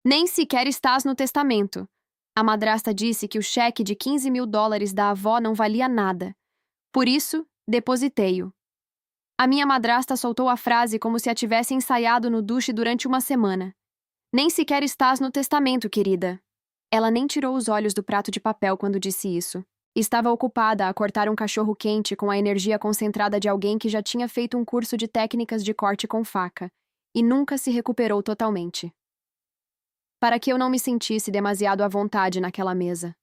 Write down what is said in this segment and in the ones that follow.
Nem sequer estás no testamento. A madrasta disse que o cheque de US$ 15.000 da avó não valia nada. Por isso, depositei-o. A minha madrasta soltou a frase como se a tivesse ensaiado no duche durante uma semana. Nem sequer estás no testamento, querida. Ela nem tirou os olhos do prato de papel quando disse isso. Estava ocupada a cortar um cachorro quente com a energia concentrada de alguém que já tinha feito um curso de técnicas de corte com faca e nunca se recuperou totalmente. Para que eu não me sentisse demasiado à vontade naquela mesa.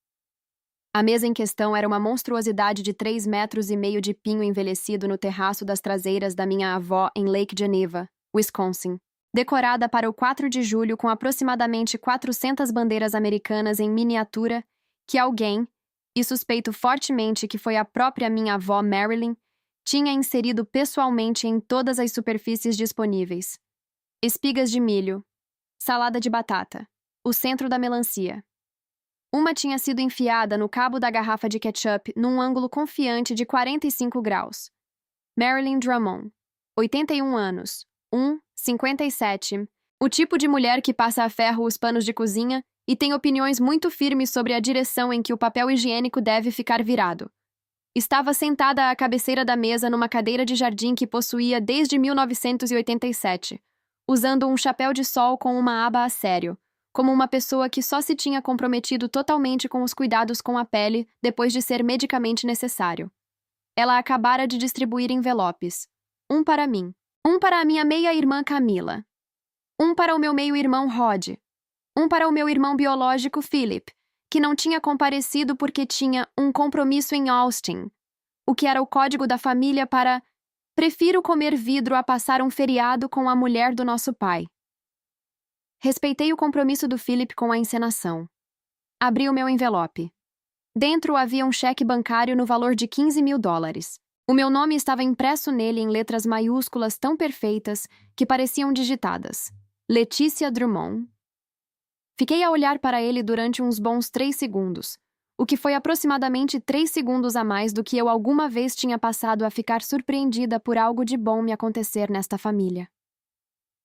A mesa em questão era uma monstruosidade de 3,5 metros de pinho envelhecido no terraço das traseiras da minha avó em Lake Geneva, Wisconsin, decorada para o 4 de julho com aproximadamente 400 bandeiras americanas em miniatura que alguém, e suspeito fortemente que foi a própria minha avó Marilyn, tinha inserido pessoalmente em todas as superfícies disponíveis. Espigas de milho, salada de batata, o centro da melancia. Uma tinha sido enfiada no cabo da garrafa de ketchup num ângulo confiante de 45 graus. Marilyn Drummond, 81 anos, 1,57, o tipo de mulher que passa a ferro os panos de cozinha e tem opiniões muito firmes sobre a direção em que o papel higiênico deve ficar virado. Estava sentada à cabeceira da mesa numa cadeira de jardim que possuía desde 1987, usando um chapéu de sol com uma aba a sério, como uma pessoa que só se tinha comprometido totalmente com os cuidados com a pele depois de ser medicamente necessário. Ela acabara de distribuir envelopes. Um para mim. Um para a minha meia-irmã Camila. Um para o meu meio-irmão Rod. Um para o meu irmão biológico Philip, que não tinha comparecido porque tinha um compromisso em Austin, o que era o código da família para "prefiro comer vidro a passar um feriado com a mulher do nosso pai". Respeitei o compromisso do Philip com a encenação. Abri o meu envelope. Dentro havia um cheque bancário no valor de US$ 15.000. O meu nome estava impresso nele em letras maiúsculas tão perfeitas que pareciam digitadas. Letícia Drummond. Fiquei a olhar para ele durante uns bons 3 segundos, o que foi aproximadamente 3 segundos a mais do que eu alguma vez tinha passado a ficar surpreendida por algo de bom me acontecer nesta família.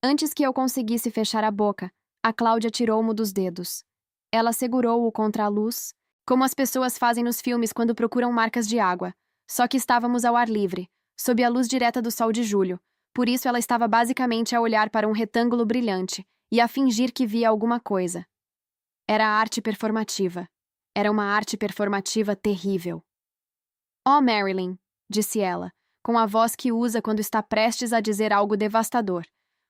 Antes que eu conseguisse fechar a boca, a Cláudia tirou-mo dos dedos. Ela segurou-o contra a luz, como as pessoas fazem nos filmes quando procuram marcas de água, só que estávamos ao ar livre, sob a luz direta do sol de julho, por isso ela estava basicamente a olhar para um retângulo brilhante e a fingir que via alguma coisa. Era arte performativa. Era uma arte performativa terrível. "Oh, Marilyn", disse ela, com a voz que usa quando está prestes a dizer algo devastador,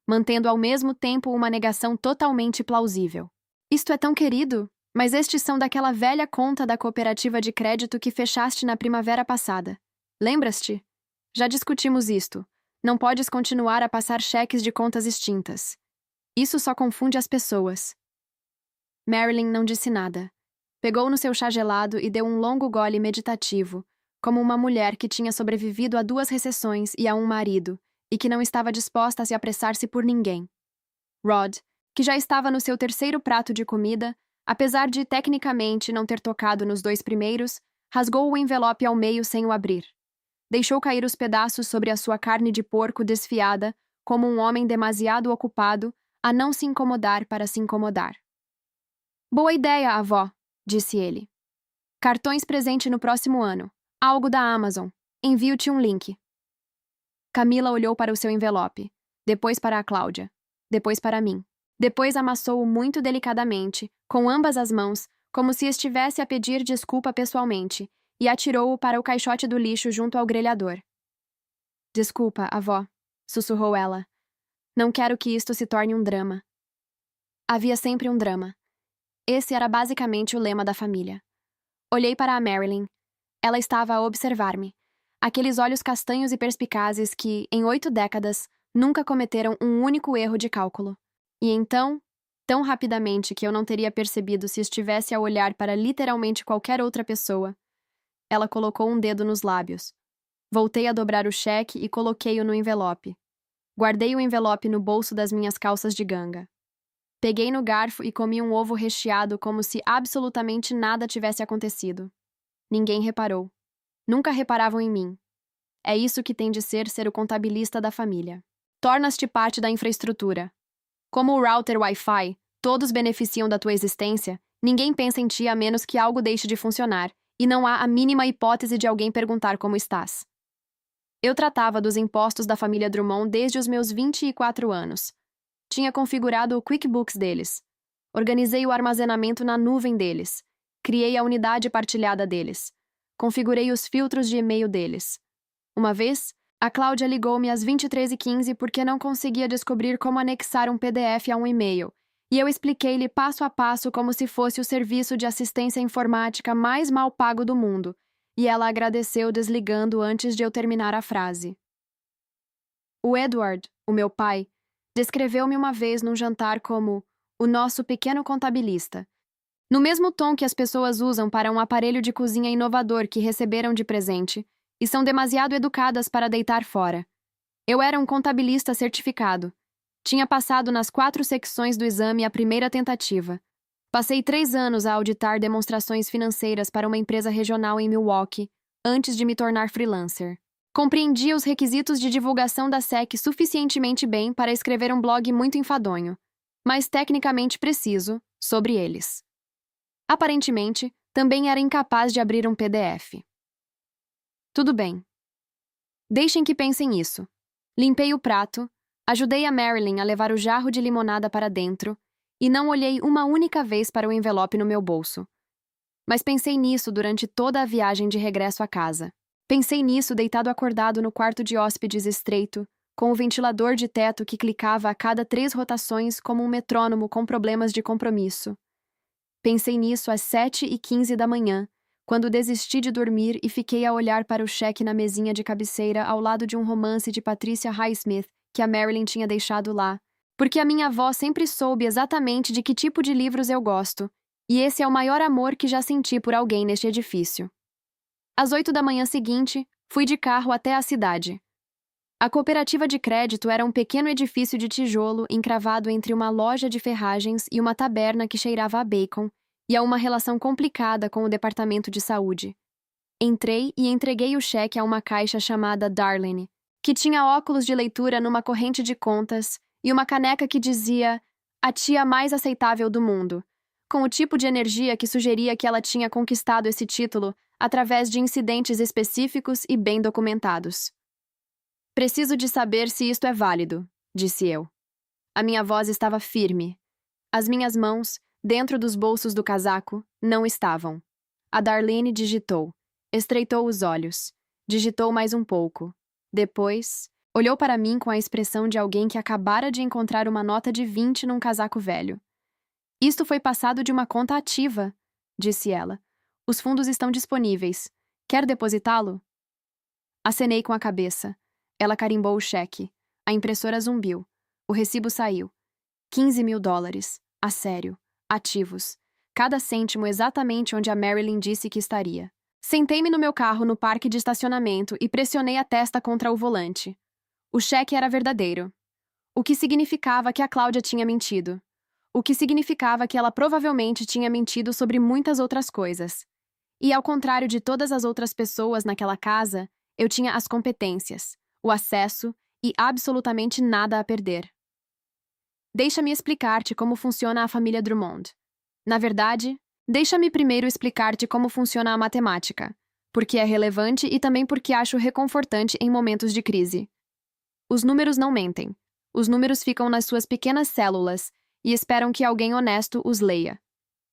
mantendo ao mesmo tempo uma negação totalmente plausível. "Isto é tão querido, mas estes são daquela velha conta da cooperativa de crédito que fechaste na primavera passada. Lembras-te? Já discutimos isto. Não podes continuar a passar cheques de contas extintas. Isso só confunde as pessoas." Marilyn não disse nada. Pegou no seu chá gelado e deu um longo gole meditativo, como uma mulher que tinha sobrevivido a 2 recessões e a um marido, e que não estava disposta a se apressar-se por ninguém. Rod, que já estava no seu 3º prato de comida, apesar de tecnicamente não ter tocado nos 2 primeiros, rasgou o envelope ao meio sem o abrir. Deixou cair os pedaços sobre a sua carne de porco desfiada, como um homem demasiado ocupado a não se incomodar para se incomodar. "Boa ideia, avó", disse ele. "Cartões presente no próximo ano. Algo da Amazon. Envio-te um link." Camila olhou para o seu envelope, depois para a Cláudia, depois para mim. Depois amassou-o muito delicadamente, com ambas as mãos, como se estivesse a pedir desculpa pessoalmente, e atirou-o para o caixote do lixo junto ao grelhador. "Desculpa, avó", sussurrou ela. "Não quero que isto se torne um drama." Havia sempre um drama. Esse era basicamente o lema da família. Olhei para a Marilyn. Ela estava a observar-me. Aqueles olhos castanhos e perspicazes que, em 8 décadas, nunca cometeram um único erro de cálculo. E então, tão rapidamente que eu não teria percebido se estivesse a olhar para literalmente qualquer outra pessoa, ela colocou um dedo nos lábios. Voltei a dobrar o cheque e coloquei-o no envelope. Guardei o envelope no bolso das minhas calças de ganga. Peguei no garfo e comi um ovo recheado como se absolutamente nada tivesse acontecido. Ninguém reparou. Nunca reparavam em mim. É isso que tem de ser o contabilista da família. Tornas-te parte da infraestrutura. Como o router Wi-Fi, Todos beneficiam da tua existência, ninguém pensa em ti a menos que algo deixe de funcionar, e não há a mínima hipótese de alguém perguntar como estás. Eu tratava dos impostos da família Drummond desde os meus 24 anos. Tinha configurado o QuickBooks deles. Organizei o armazenamento na nuvem deles. Criei a unidade partilhada deles. Configurei os filtros de e-mail deles. Uma vez, a Cláudia ligou-me às 23h15 porque não conseguia descobrir como anexar um PDF a um e-mail, e eu expliquei-lhe passo a passo como se fosse o serviço de assistência informática mais mal pago do mundo, e ela agradeceu desligando antes de eu terminar a frase. O Edward, o meu pai, descreveu-me uma vez num jantar como o nosso pequeno contabilista, no mesmo tom que as pessoas usam para um aparelho de cozinha inovador que receberam de presente e são demasiado educadas para deitar fora. Eu era um contabilista certificado. Tinha passado nas 4 secções do exame à primeira tentativa. Passei 3 anos a auditar demonstrações financeiras para uma empresa regional em Milwaukee, antes de me tornar freelancer. Compreendia os requisitos de divulgação da SEC suficientemente bem para escrever um blog muito enfadonho, mas tecnicamente preciso, sobre eles. Aparentemente, também era incapaz de abrir um PDF. Tudo bem. Deixem que pensem nisso. Limpei o prato, ajudei a Marilyn a levar o jarro de limonada para dentro e não olhei uma única vez para o envelope no meu bolso. Mas pensei nisso durante toda a viagem de regresso à casa. Pensei nisso deitado acordado no quarto de hóspedes estreito, com o ventilador de teto que clicava a cada 3 rotações como um metrônomo com problemas de compromisso. Pensei nisso às 7h15 da manhã, quando desisti de dormir e fiquei a olhar para o cheque na mesinha de cabeceira ao lado de um romance de Patricia Highsmith que a Marilyn tinha deixado lá, porque a minha avó sempre soube exatamente de que tipo de livros eu gosto, e esse é o maior amor que já senti por alguém neste edifício. Às 8 da manhã seguinte, fui de carro até a cidade. A cooperativa de crédito era um pequeno edifício de tijolo encravado entre uma loja de ferragens e uma taberna que cheirava a bacon, e a uma relação complicada com o departamento de saúde. Entrei e entreguei o cheque a uma caixa chamada Darlene, que tinha óculos de leitura numa corrente de contas e uma caneca que dizia "A tia mais aceitável do mundo", com o tipo de energia que sugeria que ela tinha conquistado esse título através de incidentes específicos e bem documentados. "Preciso de saber se isto é válido", disse eu. A minha voz estava firme. As minhas mãos, dentro dos bolsos do casaco, não estavam. A Darlene digitou. Estreitou os olhos. Digitou mais um pouco. Depois, olhou para mim com a expressão de alguém que acabara de encontrar uma nota de 20 num casaco velho. "Isto foi passado de uma conta ativa", disse ela. "Os fundos estão disponíveis. Quer depositá-lo?" Acenei com a cabeça. Ela carimbou o cheque. A impressora zumbiu. O recibo saiu. $15.000. A sério. Ativos. Cada cêntimo exatamente onde a Marilyn disse que estaria. Sentei-me no meu carro no parque de estacionamento e pressionei a testa contra o volante. O cheque era verdadeiro. O que significava que a Cláudia tinha mentido. O que significava que ela provavelmente tinha mentido sobre muitas outras coisas. E ao contrário de todas as outras pessoas naquela casa, eu tinha as competências, o acesso e absolutamente nada a perder. Deixa-me explicar-te como funciona a família Drummond. Na verdade, deixa-me primeiro explicar-te como funciona a matemática, porque é relevante e também porque acho reconfortante em momentos de crise. Os números não mentem. Os números ficam nas suas pequenas células e esperam que alguém honesto os leia.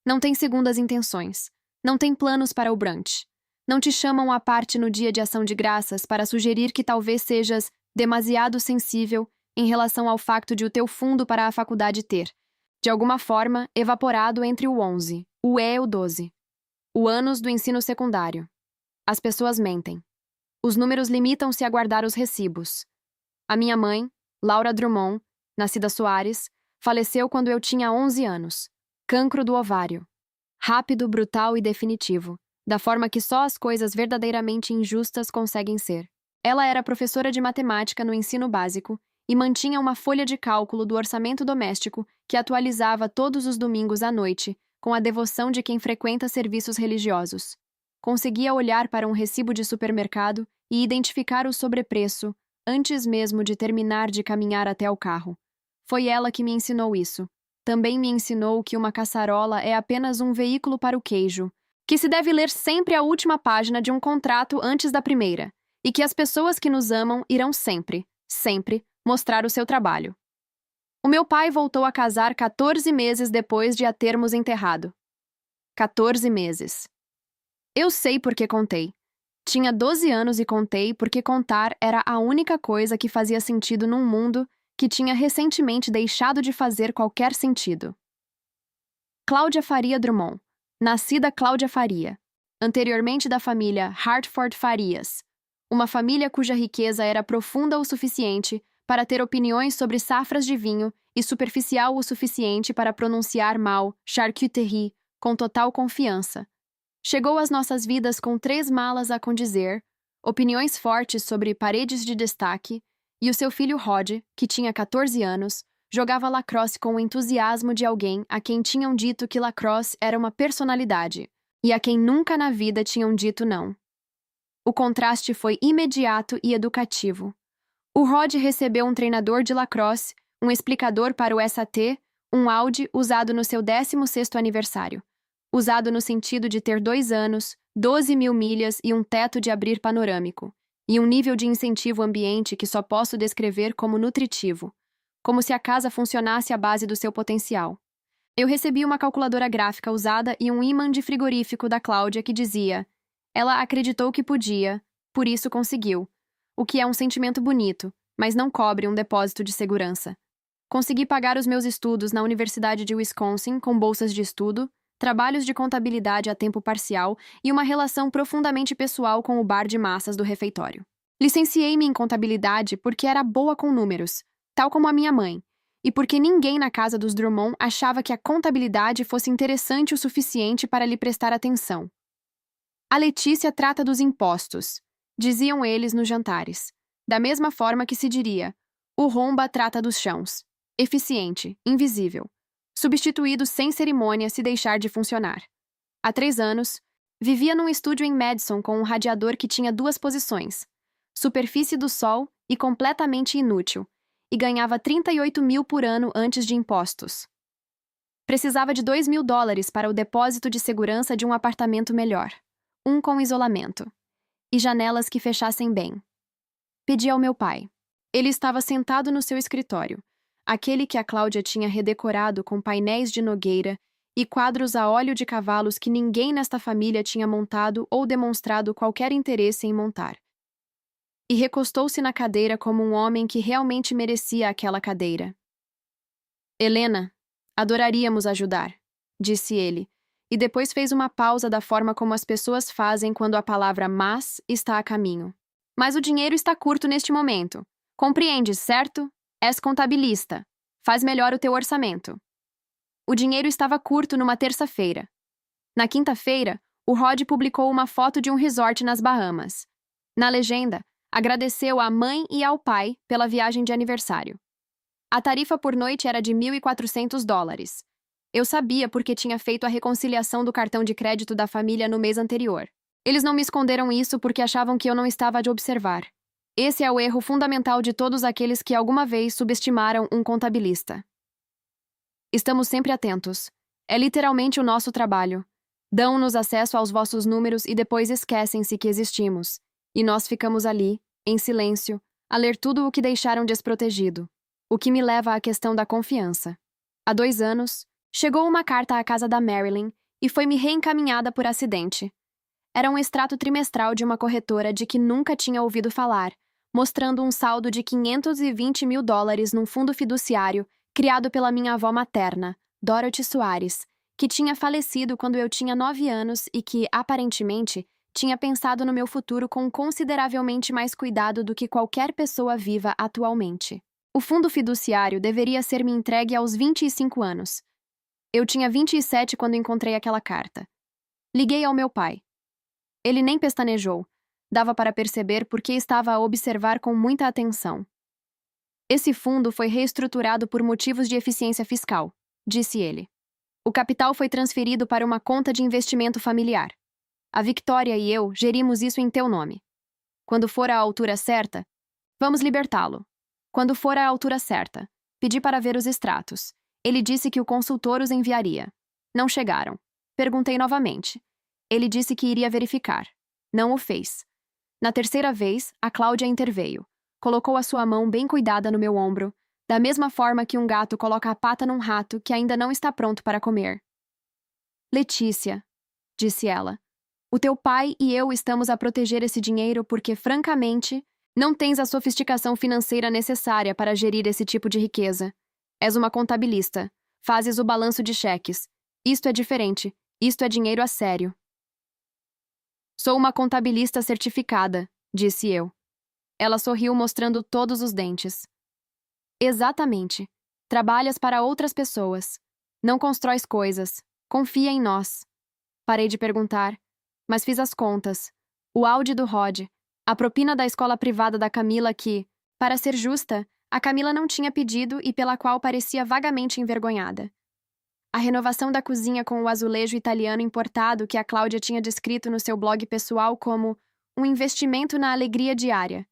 Não tem segundas intenções. Não tem planos para o brunch. Não te chamam à parte no dia de ação de graças para sugerir que talvez sejas demasiado sensível em relação ao facto de o teu fundo para a faculdade ter, de alguma forma, evaporado entre o 11, o E e o 12. O ânus do ensino secundário. As pessoas mentem. Os números limitam-se a guardar os recibos. A minha mãe, Laura Drummond, nascida Soares, faleceu quando eu tinha 11 anos. Cancro do ovário. Rápido, brutal e definitivo, da forma que só as coisas verdadeiramente injustas conseguem ser. Ela era professora de matemática no ensino básico e mantinha uma folha de cálculo do orçamento doméstico que atualizava todos os domingos à noite, com a devoção de quem frequenta serviços religiosos. Conseguia olhar para um recibo de supermercado e identificar o sobrepreço antes mesmo de terminar de caminhar até o carro. Foi ela que me ensinou isso. também me ensinou que uma caçarola é apenas um veículo para o queijo, que se deve ler sempre a última página de um contrato antes da primeira, e que as pessoas que nos amam irão sempre, sempre, mostrar o seu trabalho. O meu pai voltou a casar 14 meses depois de a termos enterrado. 14 meses. Eu sei porque contei. Tinha 12 anos e contei porque contar era a única coisa que fazia sentido num mundo que tinha recentemente deixado de fazer qualquer sentido. Cláudia Faria Drummond, nascida Cláudia Faria, anteriormente da família Hartford Farias, uma família cuja riqueza era profunda o suficiente para ter opiniões sobre safras de vinho e superficial o suficiente para pronunciar mal charcuterie com total confiança. Chegou às nossas vidas com 3 malas a condizer, opiniões fortes sobre paredes de destaque, e o seu filho Rod, que tinha 14 anos, jogava lacrosse com o entusiasmo de alguém a quem tinham dito que lacrosse era uma personalidade, e a quem nunca na vida tinham dito não. O contraste foi imediato e educativo. O Rod recebeu um treinador de lacrosse, um explicador para o SAT, um Audi usado no seu 16º aniversário. Usado no sentido de ter 2 anos, 12.000 milhas e um teto de abrir panorâmico, e um nível de incentivo ambiente que só posso descrever como nutritivo, como se a casa funcionasse à base do seu potencial. Eu recebi uma calculadora gráfica usada e um ímã de frigorífico da Cláudia que dizia: ela acreditou que podia, por isso conseguiu, o que é um sentimento bonito, mas não cobre um depósito de segurança. Consegui pagar os meus estudos na Universidade de Wisconsin com bolsas de estudo, trabalhos de contabilidade a tempo parcial e uma relação profundamente pessoal com o bar de massas do refeitório. Licenciei-me em contabilidade porque era boa com números, tal como a minha mãe, e porque ninguém na casa dos Drummond achava que a contabilidade fosse interessante o suficiente para lhe prestar atenção. A Letícia trata dos impostos, diziam eles nos jantares, da mesma forma que se diria: o Romba trata dos chãos. Eficiente, invisível, substituído sem cerimônia se deixar de funcionar. Há 3 anos, vivia num estúdio em Madison com um radiador que tinha 2 posições, superfície do sol e completamente inútil, e ganhava 38 mil por ano antes de impostos. Precisava de $2.000 para o depósito de segurança de um apartamento melhor, um com isolamento, e janelas que fechassem bem. Pedi ao meu pai. Ele estava sentado no seu escritório, aquele que a Cláudia tinha redecorado com painéis de nogueira e quadros a óleo de cavalos que ninguém nesta família tinha montado ou demonstrado qualquer interesse em montar. E recostou-se na cadeira como um homem que realmente merecia aquela cadeira. Helena, adoraríamos ajudar, disse ele, e depois fez uma pausa da forma como as pessoas fazem quando a palavra mas está a caminho. Mas o dinheiro está curto neste momento. Compreendes, certo? És contabilista. Faz melhor o teu orçamento. O dinheiro estava curto numa terça-feira. Na quinta-feira, o Rod publicou uma foto de um resort nas Bahamas. Na legenda, agradeceu à mãe e ao pai pela viagem de aniversário. A tarifa por noite era de $1.400. Eu sabia porque tinha feito a reconciliação do cartão de crédito da família no mês anterior. Eles não me esconderam isso porque achavam que eu não estava de observar. Esse é o erro fundamental de todos aqueles que alguma vez subestimaram um contabilista. Estamos sempre atentos. É literalmente o nosso trabalho. Dão-nos acesso aos vossos números e depois esquecem-se que existimos. E nós ficamos ali, em silêncio, a ler tudo o que deixaram desprotegido. O que me leva à questão da confiança. Há 2 anos, chegou uma carta à casa da Marilyn e foi-me reencaminhada por acidente. Era um extrato trimestral de uma corretora de que nunca tinha ouvido falar, mostrando um saldo de $520 mil num fundo fiduciário criado pela minha avó materna, Dorothy Soares, que tinha falecido quando eu tinha 9 anos e que, aparentemente, tinha pensado no meu futuro com consideravelmente mais cuidado do que qualquer pessoa viva atualmente. O fundo fiduciário deveria ser-me entregue aos 25 anos. Eu tinha 27 quando encontrei aquela carta. Liguei ao meu pai. Ele nem pestanejou. Dava para perceber porque estava a observar com muita atenção. Esse fundo foi reestruturado por motivos de eficiência fiscal, disse ele. O capital foi transferido para uma conta de investimento familiar. A Victoria e eu gerimos isso em teu nome. Quando for à altura certa, vamos libertá-lo. Quando for à altura certa, pedi para ver os extratos. Ele disse que o consultor os enviaria. Não chegaram. Perguntei novamente. Ele disse que iria verificar. Não o fez. Na terceira vez, a Cláudia interveio. Colocou a sua mão bem cuidada no meu ombro, da mesma forma que um gato coloca a pata num rato que ainda não está pronto para comer. Letícia, disse ela, o teu pai e eu estamos a proteger esse dinheiro porque, francamente, não tens a sofisticação financeira necessária para gerir esse tipo de riqueza. És uma contabilista. Fazes o balanço de cheques. Isto é diferente. Isto é dinheiro a sério. Sou uma contabilista certificada, disse eu. Ela sorriu mostrando todos os dentes. Exatamente. Trabalhas para outras pessoas. Não constróis coisas. Confia em nós. Parei de perguntar, mas fiz as contas. O Audi do Rod, a propina da escola privada da Camila que, para ser justa, a Camila não tinha pedido e pela qual parecia vagamente envergonhada. A renovação da cozinha com o azulejo italiano importado que a Cláudia tinha descrito no seu blog pessoal como um investimento na alegria diária.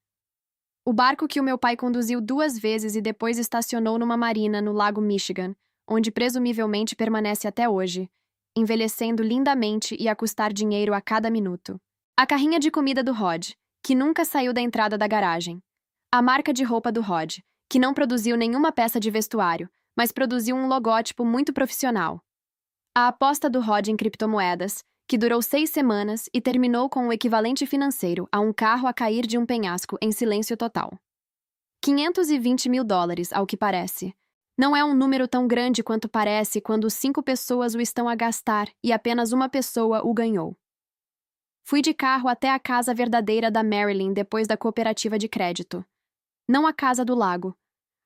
O barco que o meu pai conduziu 2 vezes e depois estacionou numa marina no Lago Michigan, onde presumivelmente permanece até hoje, envelhecendo lindamente e a custar dinheiro a cada minuto. A carrinha de comida do Rod, que nunca saiu da entrada da garagem. A marca de roupa do Rod, que não produziu nenhuma peça de vestuário, mas produziu um logótipo muito profissional. A aposta do Rod em criptomoedas, que durou 6 semanas e terminou com o equivalente financeiro a um carro a cair de um penhasco em silêncio total. $520 mil, ao que parece. Não é um número tão grande quanto parece quando 5 pessoas o estão a gastar e apenas uma pessoa o ganhou. Fui de carro até a casa verdadeira da Marilyn depois da cooperativa de crédito. Não a casa do lago.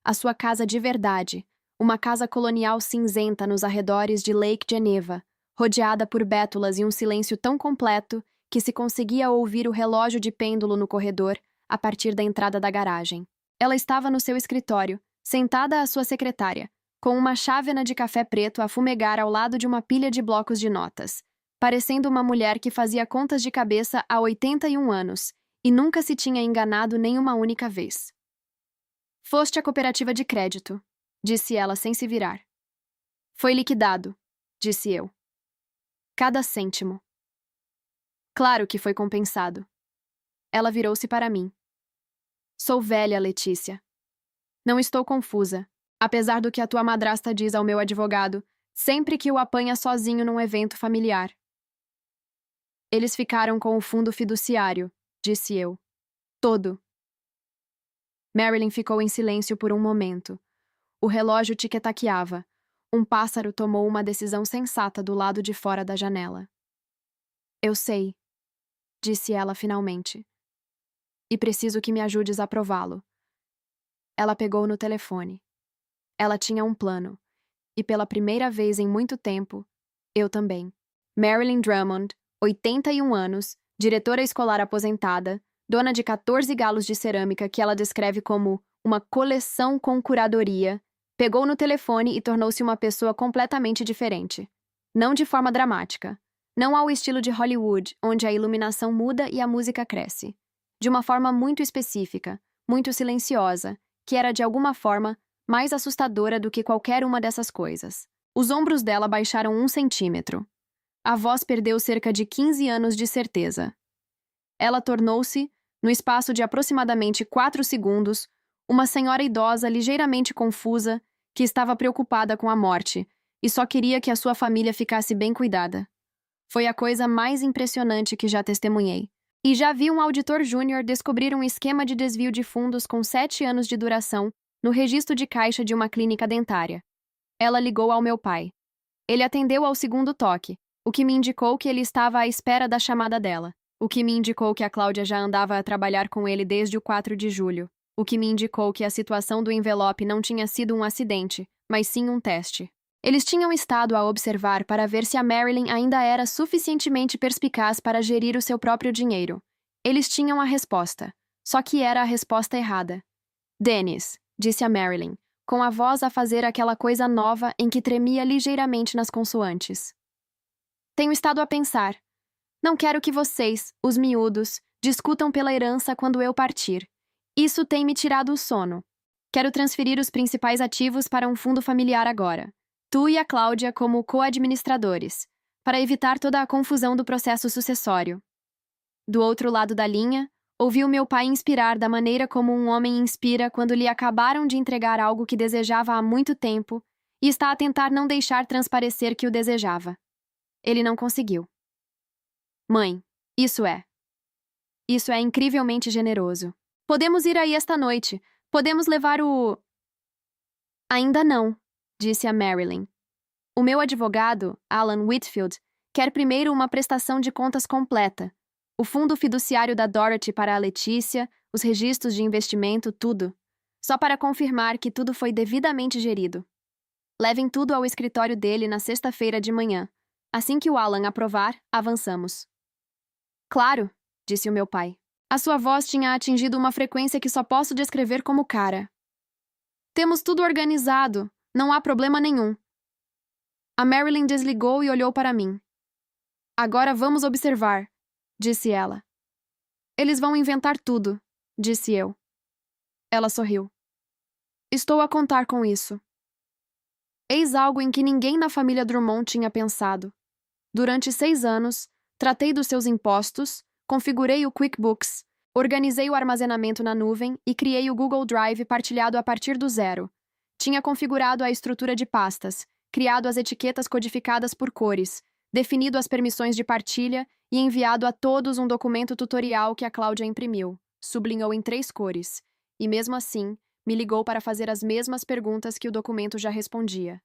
A sua casa de verdade. Uma casa colonial cinzenta nos arredores de Lake Geneva, rodeada por bétulas e um silêncio tão completo que se conseguia ouvir o relógio de pêndulo no corredor a partir da entrada da garagem. Ela estava no seu escritório, sentada à sua secretária, com uma chávena de café preto a fumegar ao lado de uma pilha de blocos de notas, parecendo uma mulher que fazia contas de cabeça há 81 anos e nunca se tinha enganado nem uma única vez. Foste à cooperativa de crédito, disse ela sem se virar. Foi liquidado, disse eu. Cada cêntimo. Claro que foi compensado. Ela virou-se para mim. Sou velha, Letícia. Não estou confusa, apesar do que a tua madrasta diz ao meu advogado, sempre que o apanha sozinho num evento familiar. Eles ficaram com o fundo fiduciário, disse eu. Todo. Marilyn ficou em silêncio por um momento. O relógio tiquetaqueava. Um pássaro tomou uma decisão sensata do lado de fora da janela. Eu sei, disse ela finalmente. E preciso que me ajudes a prová-lo. Ela pegou no telefone. Ela tinha um plano. E pela primeira vez em muito tempo, eu também. Marilyn Drummond, 81 anos, diretora escolar aposentada, dona de 14 galos de cerâmica que ela descreve como uma coleção com curadoria, pegou no telefone e tornou-se uma pessoa completamente diferente. Não de forma dramática. Não ao estilo de Hollywood, onde a iluminação muda e a música cresce. De uma forma muito específica, muito silenciosa, que era de alguma forma mais assustadora do que qualquer uma dessas coisas. Os ombros dela baixaram 1 centímetro. A voz perdeu cerca de 15 anos de certeza. Ela tornou-se, no espaço de aproximadamente 4 segundos, uma senhora idosa ligeiramente confusa que estava preocupada com a morte e só queria que a sua família ficasse bem cuidada. Foi a coisa mais impressionante que já testemunhei. E já vi um auditor júnior descobrir um esquema de desvio de fundos com 7 anos de duração no registro de caixa de uma clínica dentária. Ela ligou ao meu pai. Ele atendeu ao segundo toque, o que me indicou que ele estava à espera da chamada dela, o que me indicou que a Cláudia já andava a trabalhar com ele desde o 4 de julho, o que me indicou que a situação do envelope não tinha sido um acidente, mas sim um teste. Eles tinham estado a observar para ver se a Marilyn ainda era suficientemente perspicaz para gerir o seu próprio dinheiro. Eles tinham a resposta, só que era a resposta errada. Dennis, disse a Marilyn, com a voz a fazer aquela coisa nova em que tremia ligeiramente nas consoantes. Tenho estado a pensar. Não quero que vocês, os miúdos, discutam pela herança quando eu partir. Isso tem me tirado o sono. Quero transferir os principais ativos para um fundo familiar agora. Tu e a Cláudia como co-administradores, para evitar toda a confusão do processo sucessório. Do outro lado da linha, ouvi o meu pai inspirar da maneira como um homem inspira quando lhe acabaram de entregar algo que desejava há muito tempo e está a tentar não deixar transparecer que o desejava. Ele não conseguiu. Mãe, isso é incrivelmente generoso. Podemos ir aí esta noite. Podemos levar o... Ainda não, disse a Marilyn. O meu advogado, Alan Whitfield, quer primeiro uma prestação de contas completa. O fundo fiduciário da Dorothy para a Letícia, os registros de investimento, tudo. Só para confirmar que tudo foi devidamente gerido. Levem tudo ao escritório dele na sexta-feira de manhã. Assim que o Alan aprovar, avançamos. Claro, disse o meu pai. A sua voz tinha atingido uma frequência que só posso descrever como cara. Temos tudo organizado, não há problema nenhum. A Marilyn desligou e olhou para mim. Agora vamos observar, disse ela. Eles vão inventar tudo, disse eu. Ela sorriu. Estou a contar com isso. Eis algo em que ninguém na família Drummond tinha pensado. Durante 6 anos, tratei dos seus impostos, configurei o QuickBooks, organizei o armazenamento na nuvem e criei o Google Drive partilhado a partir do zero. Tinha configurado a estrutura de pastas, criado as etiquetas codificadas por cores, definido as permissões de partilha e enviado a todos um documento tutorial que a Cláudia imprimiu, sublinhou em 3 cores, e mesmo assim, me ligou para fazer as mesmas perguntas que o documento já respondia.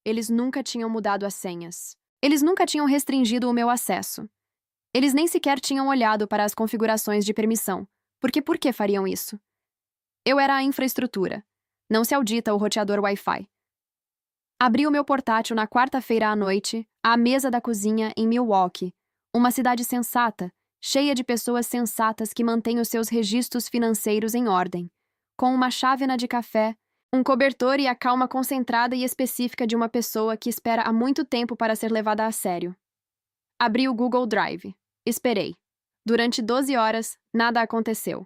Eles nunca tinham mudado as senhas. Eles nunca tinham restringido o meu acesso. Eles nem sequer tinham olhado para as configurações de permissão, porque por que fariam isso? Eu era a infraestrutura. Não se audita o roteador Wi-Fi. Abri o meu portátil na quarta-feira à noite, à mesa da cozinha em Milwaukee, uma cidade sensata, cheia de pessoas sensatas que mantêm os seus registros financeiros em ordem, com uma chávena de café, um cobertor e a calma concentrada e específica de uma pessoa que espera há muito tempo para ser levada a sério. Abri o Google Drive. Esperei. Durante 12 horas, nada aconteceu.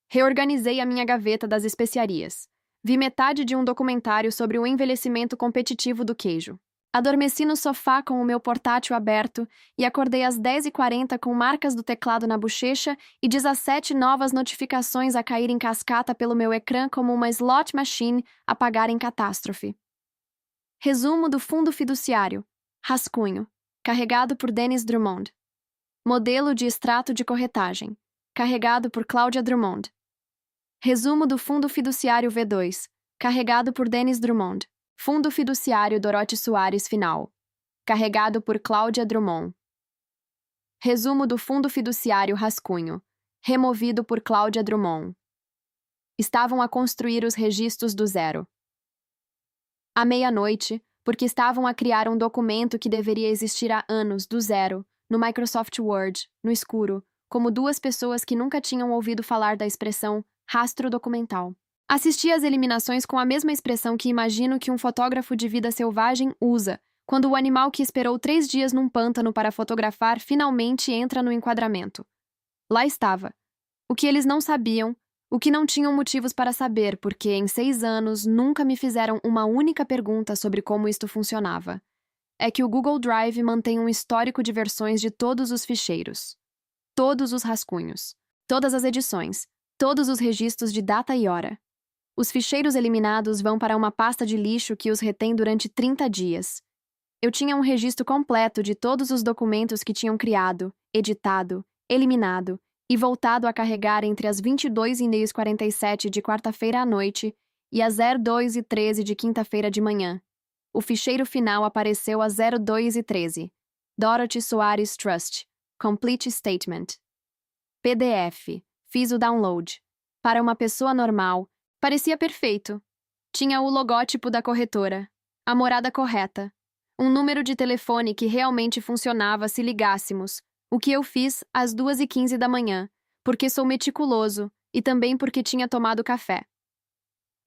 Reorganizei a minha gaveta das especiarias. Vi metade de um documentário sobre o envelhecimento competitivo do queijo. Adormeci no sofá com o meu portátil aberto e acordei às 10h40 com marcas do teclado na bochecha e 17 novas notificações a cair em cascata pelo meu ecrã como uma slot machine a pagar em catástrofe. Resumo do fundo fiduciário. Rascunho. Carregado por Dennis Drummond. Modelo de extrato de corretagem. Carregado por Cláudia Drummond. Resumo do fundo fiduciário V2. Carregado por Dennis Drummond. Fundo fiduciário Dorothy Soares Final. Carregado por Cláudia Drummond. Resumo do fundo fiduciário Rascunho. Removido por Cláudia Drummond. Estavam a construir os registros do zero. À meia-noite, porque estavam a criar um documento que deveria existir há anos, do zero, no Microsoft Word, no escuro, como 2 pessoas que nunca tinham ouvido falar da expressão rastro documental. Assisti às eliminações com a mesma expressão que imagino que um fotógrafo de vida selvagem usa, quando o animal que esperou 3 dias num pântano para fotografar finalmente entra no enquadramento. Lá estava. O que eles não sabiam, o que não tinham motivos para saber, porque em 6 anos nunca me fizeram uma única pergunta sobre como isto funcionava. É que o Google Drive mantém um histórico de versões de todos os ficheiros. Todos os rascunhos. Todas as edições. Todos os registros de data e hora. Os ficheiros eliminados vão para uma pasta de lixo que os retém durante 30 dias. Eu tinha um registro completo de todos os documentos que tinham criado, editado, eliminado e voltado a carregar entre as 22h47 de quarta-feira à noite e as 02h13 de quinta-feira de manhã. O ficheiro final apareceu às 02h13. Dorothy Soares Trust. Complete Statement. PDF. Fiz o download. Para uma pessoa normal, parecia perfeito. Tinha o logótipo da corretora, a morada correta, um número de telefone que realmente funcionava se ligássemos, o que eu fiz às 2h15 da manhã, porque sou meticuloso e também porque tinha tomado café.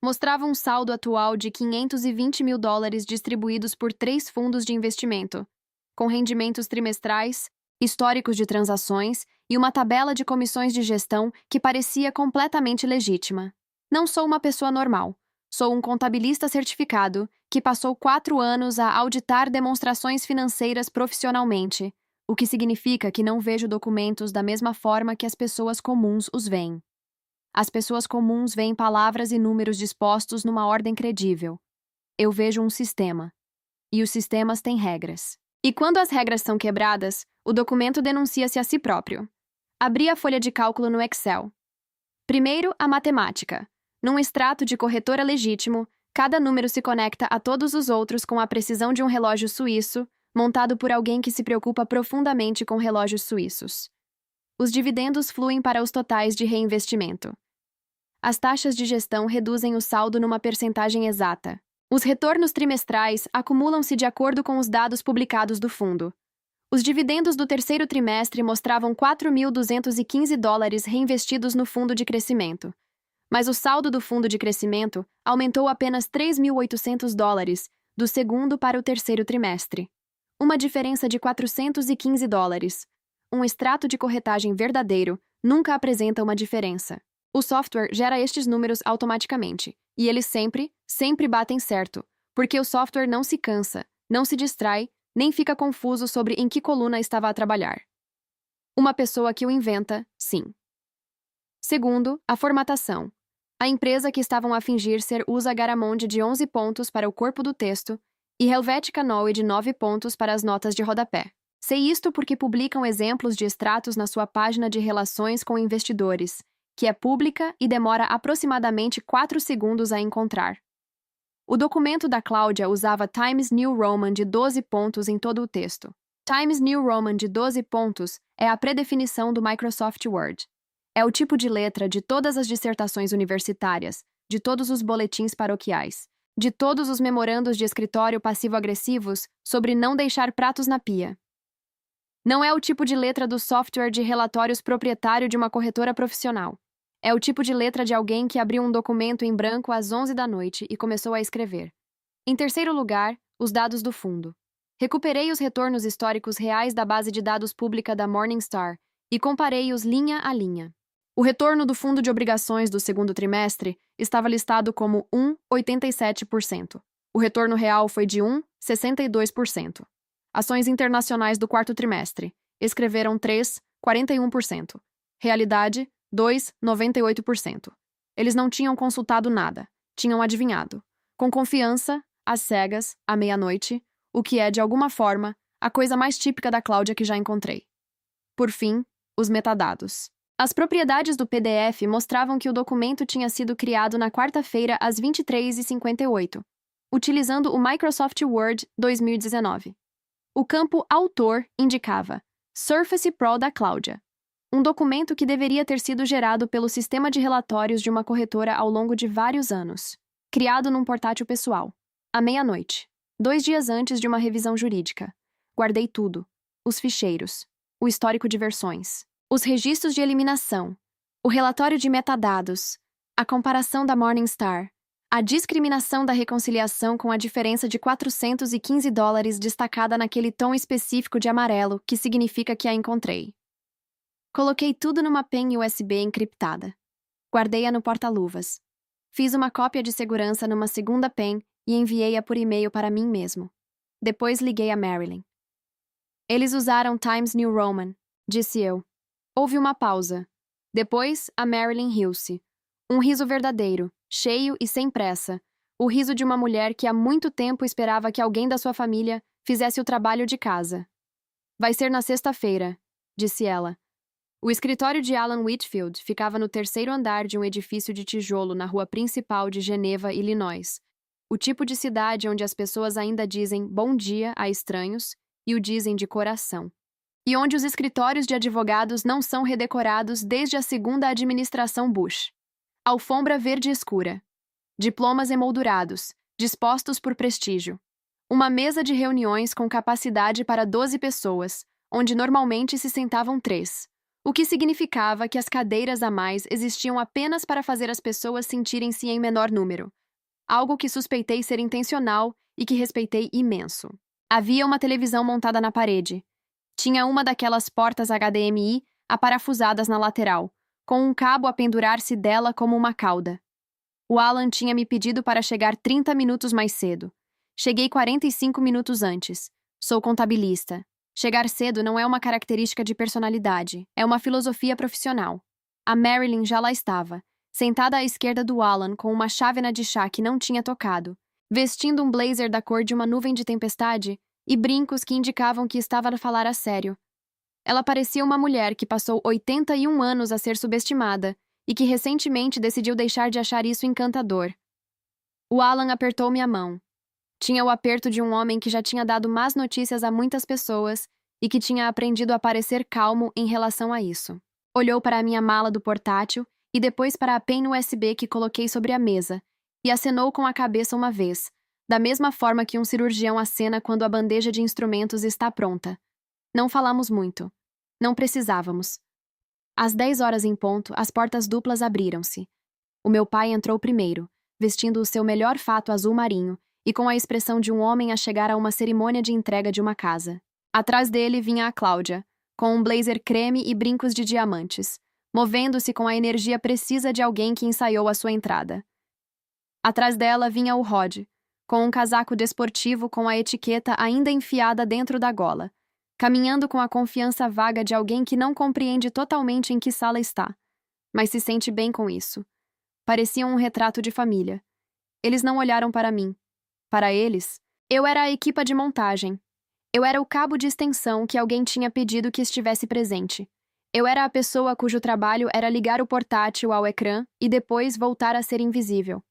Mostrava um saldo atual de $520 mil distribuídos por 3 fundos de investimento, com rendimentos trimestrais, históricos de transações e uma tabela de comissões de gestão que parecia completamente legítima. Não sou uma pessoa normal, Sou um contabilista certificado que passou 4 anos a auditar demonstrações financeiras profissionalmente, o que significa que não vejo documentos da mesma forma que as pessoas comuns os veem. As pessoas comuns veem palavras e números dispostos numa ordem credível. Eu vejo um sistema. E os sistemas têm regras. E quando as regras são quebradas, o documento denuncia-se a si próprio. Abri a folha de cálculo no Excel. Primeiro, a matemática. Num extrato de corretora legítimo, cada número se conecta a todos os outros com a precisão de um relógio suíço, montado por alguém que se preocupa profundamente com relógios suíços. Os dividendos fluem para os totais de reinvestimento. As taxas de gestão reduzem o saldo numa percentagem exata. Os retornos trimestrais acumulam-se de acordo com os dados publicados do fundo. Os dividendos do terceiro trimestre mostravam $4.215 reinvestidos no fundo de crescimento. Mas o saldo do fundo de crescimento aumentou apenas $3.800 do segundo para o terceiro trimestre. Uma diferença de $415. Um extrato de corretagem verdadeiro nunca apresenta uma diferença. O software gera estes números automaticamente, e eles sempre batem certo, porque o software não se cansa, não se distrai, nem fica confuso sobre em que coluna estava a trabalhar. Uma pessoa que o inventa, sim. Segundo, a formatação. A empresa que estavam a fingir ser usa Garamond de 11 pontos para o corpo do texto e Helvetica Neue de 9 pontos para as notas de rodapé. Sei isto porque publicam exemplos de extratos na sua página de relações com investidores, que é pública e demora aproximadamente 4 segundos a encontrar. O documento da Cláudia usava Times New Roman de 12 pontos em todo o texto. Times New Roman de 12 pontos é a predefinição do Microsoft Word. É o tipo de letra de todas as dissertações universitárias, de todos os boletins paroquiais, de todos os memorandos de escritório passivo-agressivos sobre não deixar pratos na pia. Não é o tipo de letra do software de relatórios proprietário de uma corretora profissional. É o tipo de letra de alguém que abriu um documento em branco às 11 da noite e começou a escrever. Em terceiro lugar, os dados do fundo. Recuperei os retornos históricos reais da base de dados pública da Morningstar e comparei-os linha a linha. O retorno do fundo de obrigações do segundo trimestre estava listado como 1,87%. O retorno real foi de 1,62%. Ações internacionais do quarto trimestre escreveram 3,41%. Realidade, 2,98%. Eles não tinham consultado nada, tinham adivinhado. Com confiança, às cegas, à meia-noite, o que é, de alguma forma, a coisa mais típica da Cláudia que já encontrei. Por fim, os metadados. As propriedades do PDF mostravam que o documento tinha sido criado na quarta-feira às 23h58, utilizando o Microsoft Word 2019. O campo Autor indicava Surface Pro da Cláudia, um documento que deveria ter sido gerado pelo sistema de relatórios de uma corretora ao longo de vários anos, criado num portátil pessoal, à meia-noite, 2 dias antes de uma revisão jurídica. Guardei tudo, os ficheiros, o histórico de versões, os registros de eliminação, o relatório de metadados, a comparação da Morningstar, a discriminação da reconciliação com a diferença de $415 destacada naquele tom específico de amarelo que significa que a encontrei. Coloquei tudo numa pen USB encriptada. Guardei-a no porta-luvas. Fiz uma cópia de segurança numa segunda pen e enviei-a por e-mail para mim mesmo. Depois liguei a Marilyn. Eles usaram Times New Roman, disse eu. Houve uma pausa. Depois, a Marilyn riu-se. Um riso verdadeiro, cheio e sem pressa. O riso de uma mulher que há muito tempo esperava que alguém da sua família fizesse o trabalho de casa. Vai ser na sexta-feira, disse ela. O escritório de Alan Whitfield ficava no terceiro andar de um edifício de tijolo na rua principal de Geneva, Illinois. O tipo de cidade onde as pessoas ainda dizem bom dia a estranhos e o dizem de coração. E onde os escritórios de advogados não são redecorados desde a segunda administração Bush. Alfombra verde escura. Diplomas emoldurados, dispostos por prestígio. Uma mesa de reuniões com capacidade para 12 pessoas, onde normalmente se sentavam 3. O que significava que as cadeiras a mais existiam apenas para fazer as pessoas sentirem-se em menor número. Algo que suspeitei ser intencional e que respeitei imenso. Havia uma televisão montada na parede. Tinha uma daquelas portas HDMI aparafusadas na lateral, com um cabo a pendurar-se dela como uma cauda. O Alan tinha me pedido para chegar 30 minutos mais cedo. Cheguei 45 minutos antes. Sou contabilista. Chegar cedo não é uma característica de personalidade, é uma filosofia profissional. A Marilyn já lá estava, sentada à esquerda do Alan com uma chávena de chá que não tinha tocado, vestindo um blazer da cor de uma nuvem de tempestade e brincos que indicavam que estava a falar a sério. Ela parecia uma mulher que passou 81 anos a ser subestimada e que recentemente decidiu deixar de achar isso encantador. O Alan apertou-me a mão. Tinha o aperto de um homem que já tinha dado más notícias a muitas pessoas e que tinha aprendido a parecer calmo em relação a isso. Olhou para a minha mala do portátil e depois para a pen USB que coloquei sobre a mesa e acenou com a cabeça uma vez, da mesma forma que um cirurgião acena quando a bandeja de instrumentos está pronta. Não falamos muito. Não precisávamos. Às 10 horas em ponto, as portas duplas abriram-se. O meu pai entrou primeiro, vestindo o seu melhor fato azul marinho e com a expressão de um homem a chegar a uma cerimônia de entrega de uma casa. Atrás dele vinha a Cláudia, com um blazer creme e brincos de diamantes, movendo-se com a energia precisa de alguém que ensaiou a sua entrada. Atrás dela vinha o Rod, com um casaco desportivo com a etiqueta ainda enfiada dentro da gola, caminhando com a confiança vaga de alguém que não compreende totalmente em que sala está, mas se sente bem com isso. Pareciam um retrato de família. Eles não olharam para mim. Para eles, eu era a equipa de montagem. Eu era o cabo de extensão que alguém tinha pedido que estivesse presente. Eu era a pessoa cujo trabalho era ligar o portátil ao ecrã e depois voltar a ser invisível.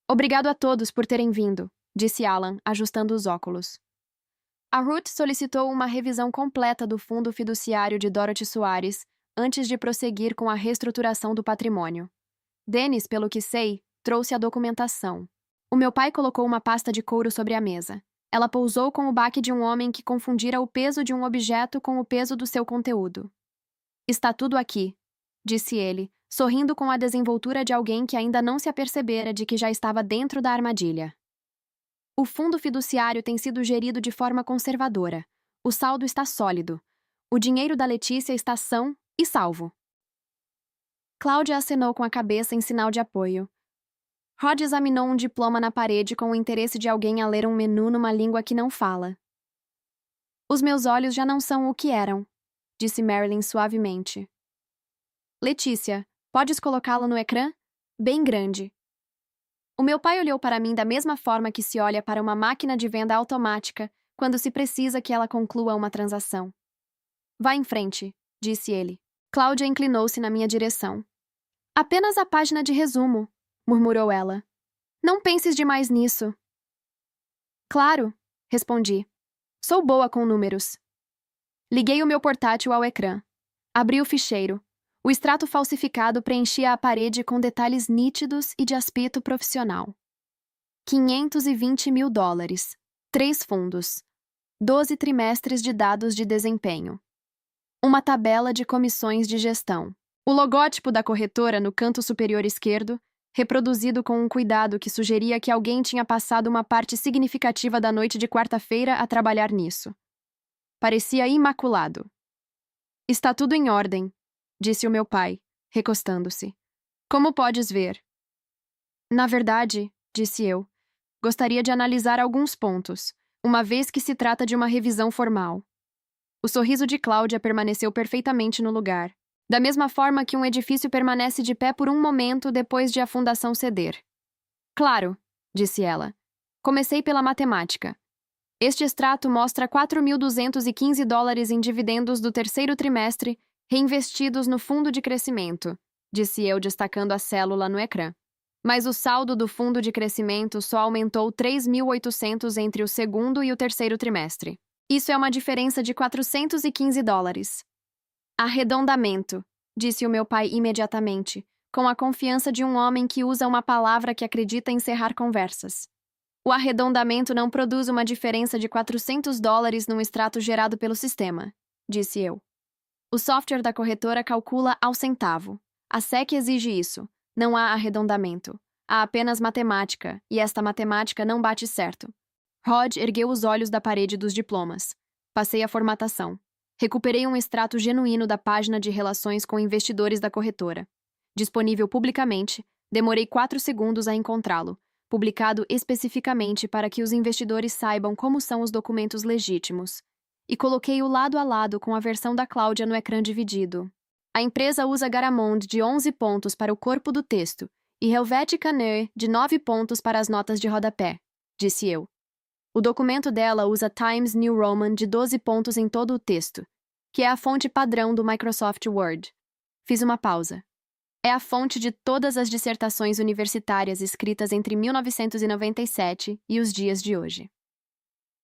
Obrigado a todos por terem vindo, disse Alan, ajustando os óculos. A Ruth solicitou uma revisão completa do fundo fiduciário de Dorothy Soares antes de prosseguir com a reestruturação do patrimônio. Dennis, pelo que sei, trouxe a documentação. O meu pai colocou uma pasta de couro sobre a mesa. Ela pousou com o baque de um homem que confundira o peso de um objeto com o peso do seu conteúdo. Está tudo aqui, disse ele, sorrindo com a desenvoltura de alguém que ainda não se apercebera de que já estava dentro da armadilha. O fundo fiduciário tem sido gerido de forma conservadora. O saldo está sólido. O dinheiro da Letícia está são e salvo. Cláudia acenou com a cabeça em sinal de apoio. Rod examinou um diploma na parede com o interesse de alguém a ler um menu numa língua que não fala. Os meus olhos já não são o que eram, disse Marilyn suavemente. Letícia, podes colocá-lo no ecrã? Bem grande. O meu pai olhou para mim da mesma forma que se olha para uma máquina de venda automática quando se precisa que ela conclua uma transação. Vá em frente, disse ele. Cláudia inclinou-se na minha direção. Apenas a página de resumo, murmurou ela. Não penses demais nisso. Claro, respondi. Sou boa com números. Liguei o meu portátil ao ecrã. Abri o ficheiro. O extrato falsificado preenchia a parede com detalhes nítidos e de aspecto profissional. 520 mil dólares. 3 fundos. 12 trimestres de dados de desempenho. Uma tabela de comissões de gestão. O logótipo da corretora no canto superior esquerdo, reproduzido com um cuidado que sugeria que alguém tinha passado uma parte significativa da noite de quarta-feira a trabalhar nisso. Parecia imaculado. Está tudo em ordem, disse o meu pai, recostando-se. Como podes ver? Na verdade, disse eu, gostaria de analisar alguns pontos, uma vez que se trata de uma revisão formal. O sorriso de Cláudia permaneceu perfeitamente no lugar, da mesma forma que um edifício permanece de pé por um momento depois de a fundação ceder. Claro, disse ela. Comecei pela matemática. Este extrato mostra 4.215 dólares em dividendos do terceiro trimestre reinvestidos no fundo de crescimento, disse eu destacando a célula no ecrã. Mas o saldo do fundo de crescimento só aumentou 3.800 entre o segundo e o terceiro trimestre. Isso é uma diferença de 415 dólares. Arredondamento, disse o meu pai imediatamente, com a confiança de um homem que usa uma palavra que acredita encerrar conversas. O arredondamento não produz uma diferença de 400 dólares num extrato gerado pelo sistema, disse eu. O software da corretora calcula ao centavo. A SEC exige isso. Não há arredondamento. Há apenas matemática, e esta matemática não bate certo. Rod ergueu os olhos da parede dos diplomas. Passei a formatação. Recuperei um extrato genuíno da página de relações com investidores da corretora, disponível publicamente, Demorei 4 segundos a encontrá-lo, publicado especificamente para que os investidores saibam como são os documentos legítimos. E coloquei-o lado a lado com a versão da Cláudia no ecrã dividido. A empresa usa Garamond de 11 pontos para o corpo do texto e Helvetica Neue de 9 pontos para as notas de rodapé, disse eu. O documento dela usa Times New Roman de 12 pontos em todo o texto, que é a fonte padrão do Microsoft Word. Fiz uma pausa. É a fonte de todas as dissertações universitárias escritas entre 1997 e os dias de hoje.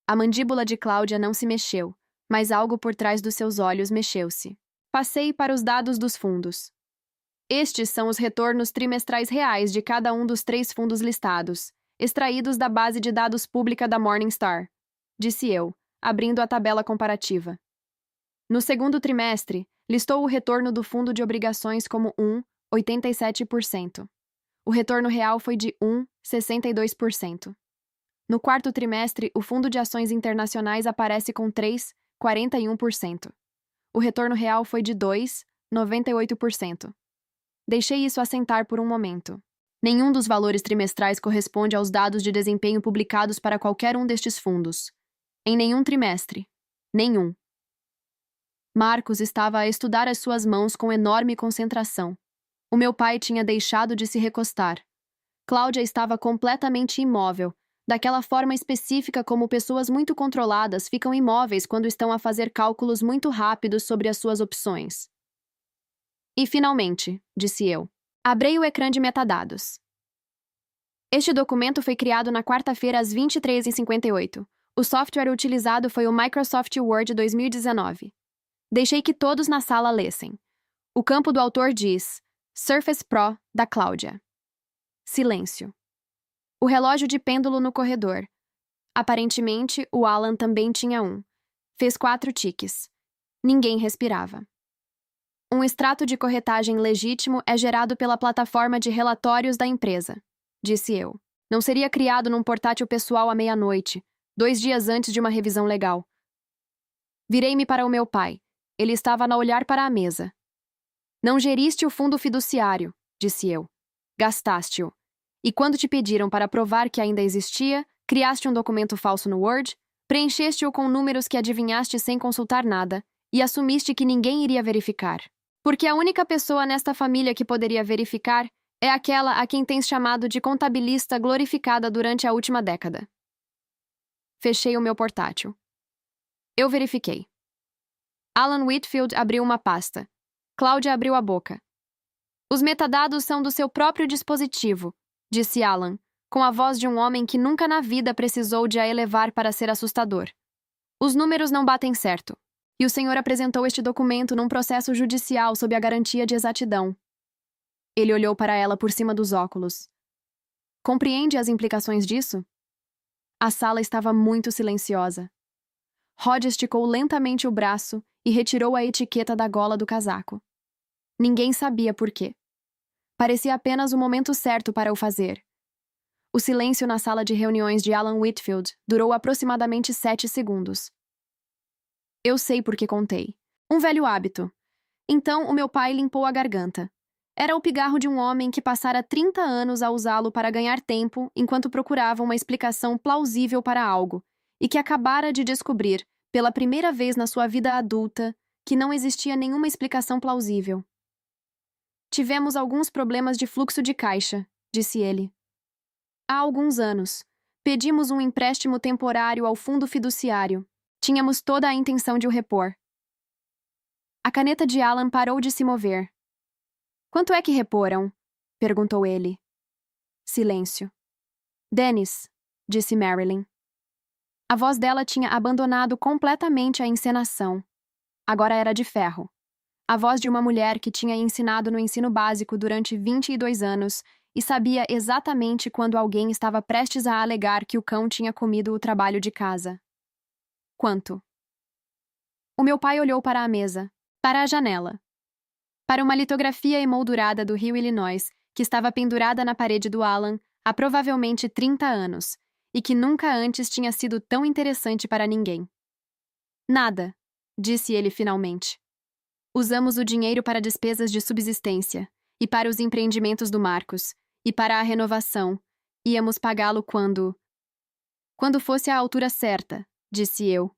A mandíbula de Cláudia não se mexeu, mas algo por trás dos seus olhos mexeu-se. Passei para os dados dos fundos. Estes são os retornos trimestrais reais de cada um dos 3 fundos listados, extraídos da base de dados pública da Morningstar, disse eu, abrindo a tabela comparativa. No segundo trimestre, listou o retorno do fundo de obrigações como 1,87%. O retorno real foi de 1,62%. No quarto trimestre, o fundo de ações internacionais aparece com 3,41%. O retorno real foi de 2,98%. Deixei isso assentar por um momento. Nenhum dos valores trimestrais corresponde aos dados de desempenho publicados para qualquer um destes fundos. Em nenhum trimestre. Nenhum. Marcos estava a estudar as suas mãos com enorme concentração. O meu pai tinha deixado de se recostar. Cláudia estava completamente imóvel, daquela forma específica como pessoas muito controladas ficam imóveis quando estão a fazer cálculos muito rápidos sobre as suas opções. E finalmente, disse eu, abri o ecrã de metadados. Este documento foi criado na quarta-feira às 23h58. O software utilizado foi o Microsoft Word 2019. Deixei que todos na sala lessem. O campo do autor diz Surface Pro, da Cláudia. Silêncio. O relógio de pêndulo no corredor. Aparentemente, o Alan também tinha um. Fez 4 tiques. Ninguém respirava. Um extrato de corretagem legítimo é gerado pela plataforma de relatórios da empresa, disse eu. Não seria criado num portátil pessoal à meia-noite, 2 dias antes de uma revisão legal. Virei-me para o meu pai. Ele estava a olhar para a mesa. Não geriste o fundo fiduciário, disse eu. Gastaste-o. E quando te pediram para provar que ainda existia, criaste um documento falso no Word, preencheste-o com números que adivinhaste sem consultar nada e assumiste que ninguém iria verificar. Porque a única pessoa nesta família que poderia verificar é aquela a quem tens chamado de contabilista glorificada durante a última década. Fechei o meu portátil. Eu verifiquei. Alan Whitfield abriu uma pasta. Cláudia abriu a boca. Os metadados são do seu próprio dispositivo, disse Alan, com a voz de um homem que nunca na vida precisou de a elevar para ser assustador. Os números não batem certo. E o senhor apresentou este documento num processo judicial sob a garantia de exatidão. Ele olhou para ela por cima dos óculos. Compreende as implicações disso? A sala estava muito silenciosa. Rod esticou lentamente o braço e retirou a etiqueta da gola do casaco. Ninguém sabia por quê. Parecia apenas o momento certo para o fazer. O silêncio na sala de reuniões de Alan Whitfield durou aproximadamente 7 segundos. Eu sei por que contei. Um velho hábito. Então, o meu pai limpou a garganta. Era o pigarro de um homem que passara 30 anos a usá-lo para ganhar tempo enquanto procurava uma explicação plausível para algo, e que acabara de descobrir, pela primeira vez na sua vida adulta, que não existia nenhuma explicação plausível. Tivemos alguns problemas de fluxo de caixa, disse ele. Há alguns anos, pedimos um empréstimo temporário ao fundo fiduciário. Tínhamos toda a intenção de o repor. A caneta de Alan parou de se mover. Quanto é que reporam? Perguntou ele. Silêncio. Dennis, disse Marilyn. A voz dela tinha abandonado completamente a encenação. Agora era de ferro. A voz de uma mulher que tinha ensinado no ensino básico durante 22 anos e sabia exatamente quando alguém estava prestes a alegar que o cão tinha comido o trabalho de casa. Quanto? O meu pai olhou para a mesa, para a janela, para uma litografia emoldurada do rio Illinois, que estava pendurada na parede do Alan há provavelmente 30 anos, e que nunca antes tinha sido tão interessante para ninguém. Nada, disse ele finalmente. Usamos o dinheiro para despesas de subsistência e para os empreendimentos do Marcos, E para a renovação, íamos pagá-lo quando fosse a altura certa, disse eu.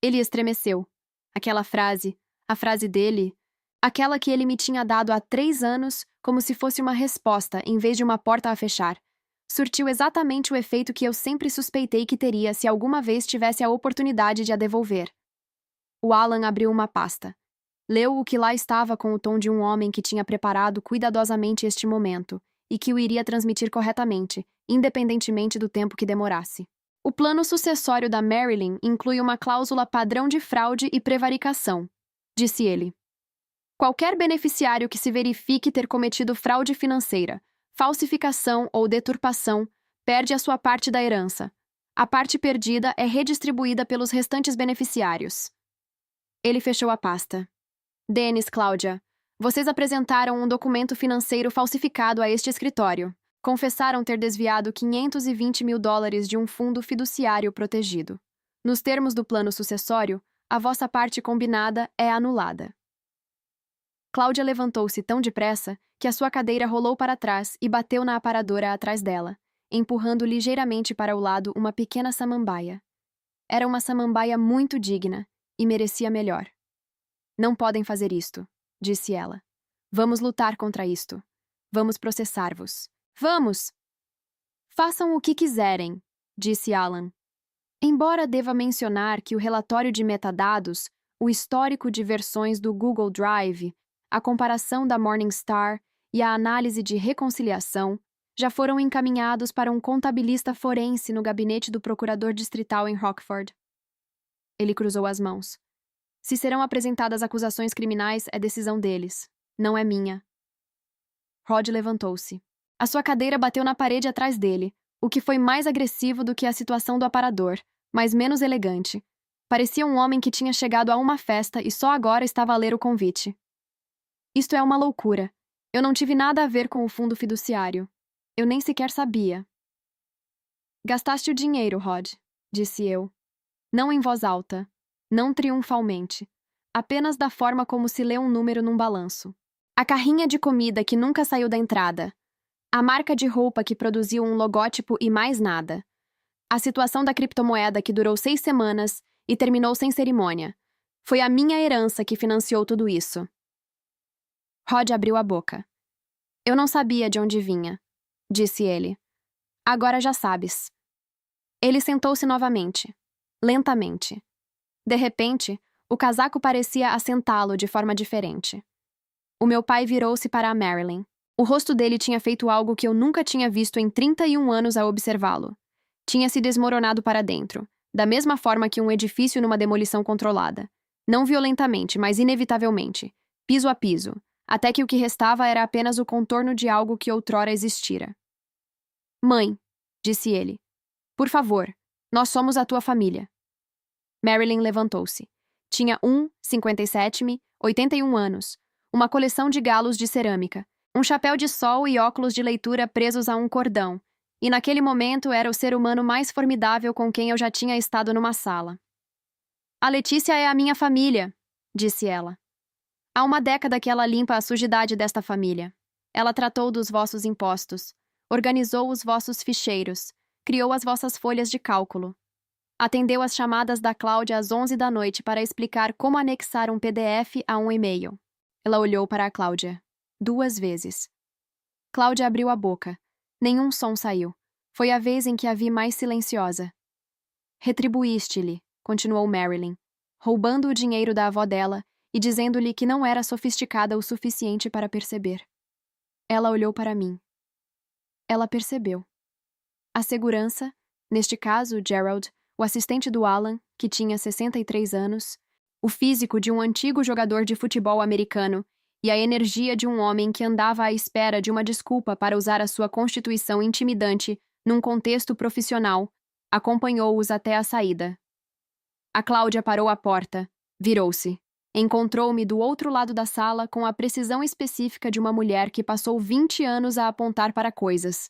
Ele estremeceu. Aquela frase, a frase dele, aquela que ele me tinha dado há 3 anos, como se fosse uma resposta em vez de uma porta a fechar, surtiu exatamente o efeito que eu sempre suspeitei que teria se alguma vez tivesse a oportunidade de a devolver. O Alan abriu uma pasta. Leu o que lá estava com o tom de um homem que tinha preparado cuidadosamente este momento e que o iria transmitir corretamente, independentemente do tempo que demorasse. O plano sucessório da Marilyn inclui uma cláusula padrão de fraude e prevaricação, disse ele. Qualquer beneficiário que se verifique ter cometido fraude financeira, falsificação ou deturpação perde a sua parte da herança. A parte perdida é redistribuída pelos restantes beneficiários. Ele fechou a pasta. Dennis, Cláudia, vocês apresentaram um documento financeiro falsificado a este escritório. Confessaram ter desviado $520 mil de um fundo fiduciário protegido. Nos termos do plano sucessório, a vossa parte combinada é anulada. Cláudia levantou-se tão depressa que a sua cadeira rolou para trás e bateu na aparadora atrás dela, empurrando ligeiramente para o lado uma pequena samambaia. Era uma samambaia muito digna e merecia melhor. Não podem fazer isto, disse ela. Vamos lutar contra isto. Vamos processar-vos. Vamos! Façam o que quiserem, disse Alan. Embora deva mencionar que o relatório de metadados, o histórico de versões do Google Drive, a comparação da Morningstar e a análise de reconciliação já foram encaminhados para um contabilista forense no gabinete do procurador distrital em Rockford. Ele cruzou as mãos. Se serão apresentadas acusações criminais, é decisão deles. Não é minha. Rod levantou-se. A sua cadeira bateu na parede atrás dele, o que foi mais agressivo do que a situação do aparador, mas menos elegante. Parecia um homem que tinha chegado a uma festa e só agora estava a ler o convite. Isto é uma loucura. Eu não tive nada a ver com o fundo fiduciário. Eu nem sequer sabia. Gastaste o dinheiro, Rod, disse eu. Não em voz alta. Não triunfalmente. Apenas da forma como se lê um número num balanço. A carrinha de comida que nunca saiu da entrada. A marca de roupa que produziu um logótipo e mais nada. A situação da criptomoeda que durou 6 semanas e terminou sem cerimônia. Foi a minha herança que financiou tudo isso. Rod abriu a boca. Eu não sabia de onde vinha, disse ele. Agora já sabes. Ele sentou-se novamente, lentamente. De repente, o casaco parecia assentá-lo de forma diferente. O meu pai virou-se para a Marilyn. O rosto dele tinha feito algo que eu nunca tinha visto em 31 anos a observá-lo. Tinha se desmoronado para dentro, da mesma forma que um edifício numa demolição controlada. Não violentamente, mas inevitavelmente, piso a piso, até que o que restava era apenas o contorno de algo que outrora existira. Mãe, disse ele. Por favor, nós somos a tua família. Marilyn levantou-se. Tinha 57, 81 anos, uma coleção de galos de cerâmica, um chapéu de sol e óculos de leitura presos a um cordão, e naquele momento era o ser humano mais formidável com quem eu já tinha estado numa sala. A Letícia é a minha família, disse ela. Há uma década que ela limpa a sujidade desta família. Ela tratou dos vossos impostos, organizou os vossos ficheiros, criou as vossas folhas de cálculo. Atendeu às chamadas da Cláudia às 11 da noite para explicar como anexar um PDF a um e-mail. Ela olhou para a Cláudia. 2 vezes. Cláudia abriu a boca. Nenhum som saiu. Foi a vez em que a vi mais silenciosa. Retribuíste-lhe, continuou Marilyn, roubando o dinheiro da avó dela e dizendo-lhe que não era sofisticada o suficiente para perceber. Ela olhou para mim. Ela percebeu. A segurança, neste caso, Gerald, o assistente do Alan, que tinha 63 anos, o físico de um antigo jogador de futebol americano e a energia de um homem que andava à espera de uma desculpa para usar a sua constituição intimidante num contexto profissional, acompanhou-os até a saída. A Cláudia parou à porta, virou-se. Encontrou-me do outro lado da sala com a precisão específica de uma mulher que passou 20 anos a apontar para coisas.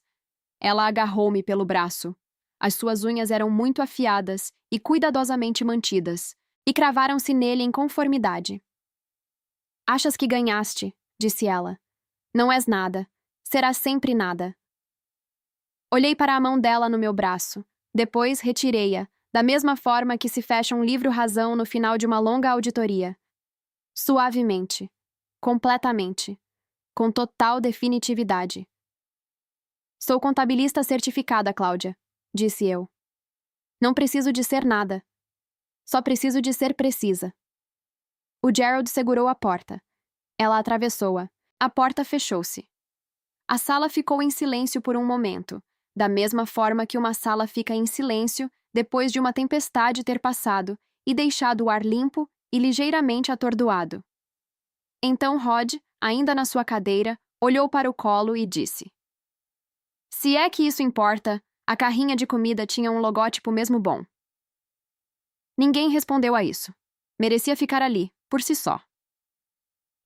Ela agarrou-me pelo braço. As suas unhas eram muito afiadas e cuidadosamente mantidas, e cravaram-se nele em conformidade. Achas que ganhaste, disse ela. Não és nada. Serás sempre nada. Olhei para a mão dela no meu braço. Depois, retirei-a, da mesma forma que se fecha um livro-razão no final de uma longa auditoria. Suavemente. Completamente. Com total definitividade. Sou contabilista certificada, Cláudia, disse eu. Não preciso de ser nada. Só preciso de ser precisa. O Gerald segurou a porta. Ela atravessou-a. A porta fechou-se. A sala ficou em silêncio por um momento, da mesma forma que uma sala fica em silêncio depois de uma tempestade ter passado e deixado o ar limpo e ligeiramente atordoado. Então Rod, ainda na sua cadeira, olhou para o colo e disse: Se é que isso importa, a carrinha de comida tinha um logótipo mesmo bom. Ninguém respondeu a isso. Merecia ficar ali, por si só.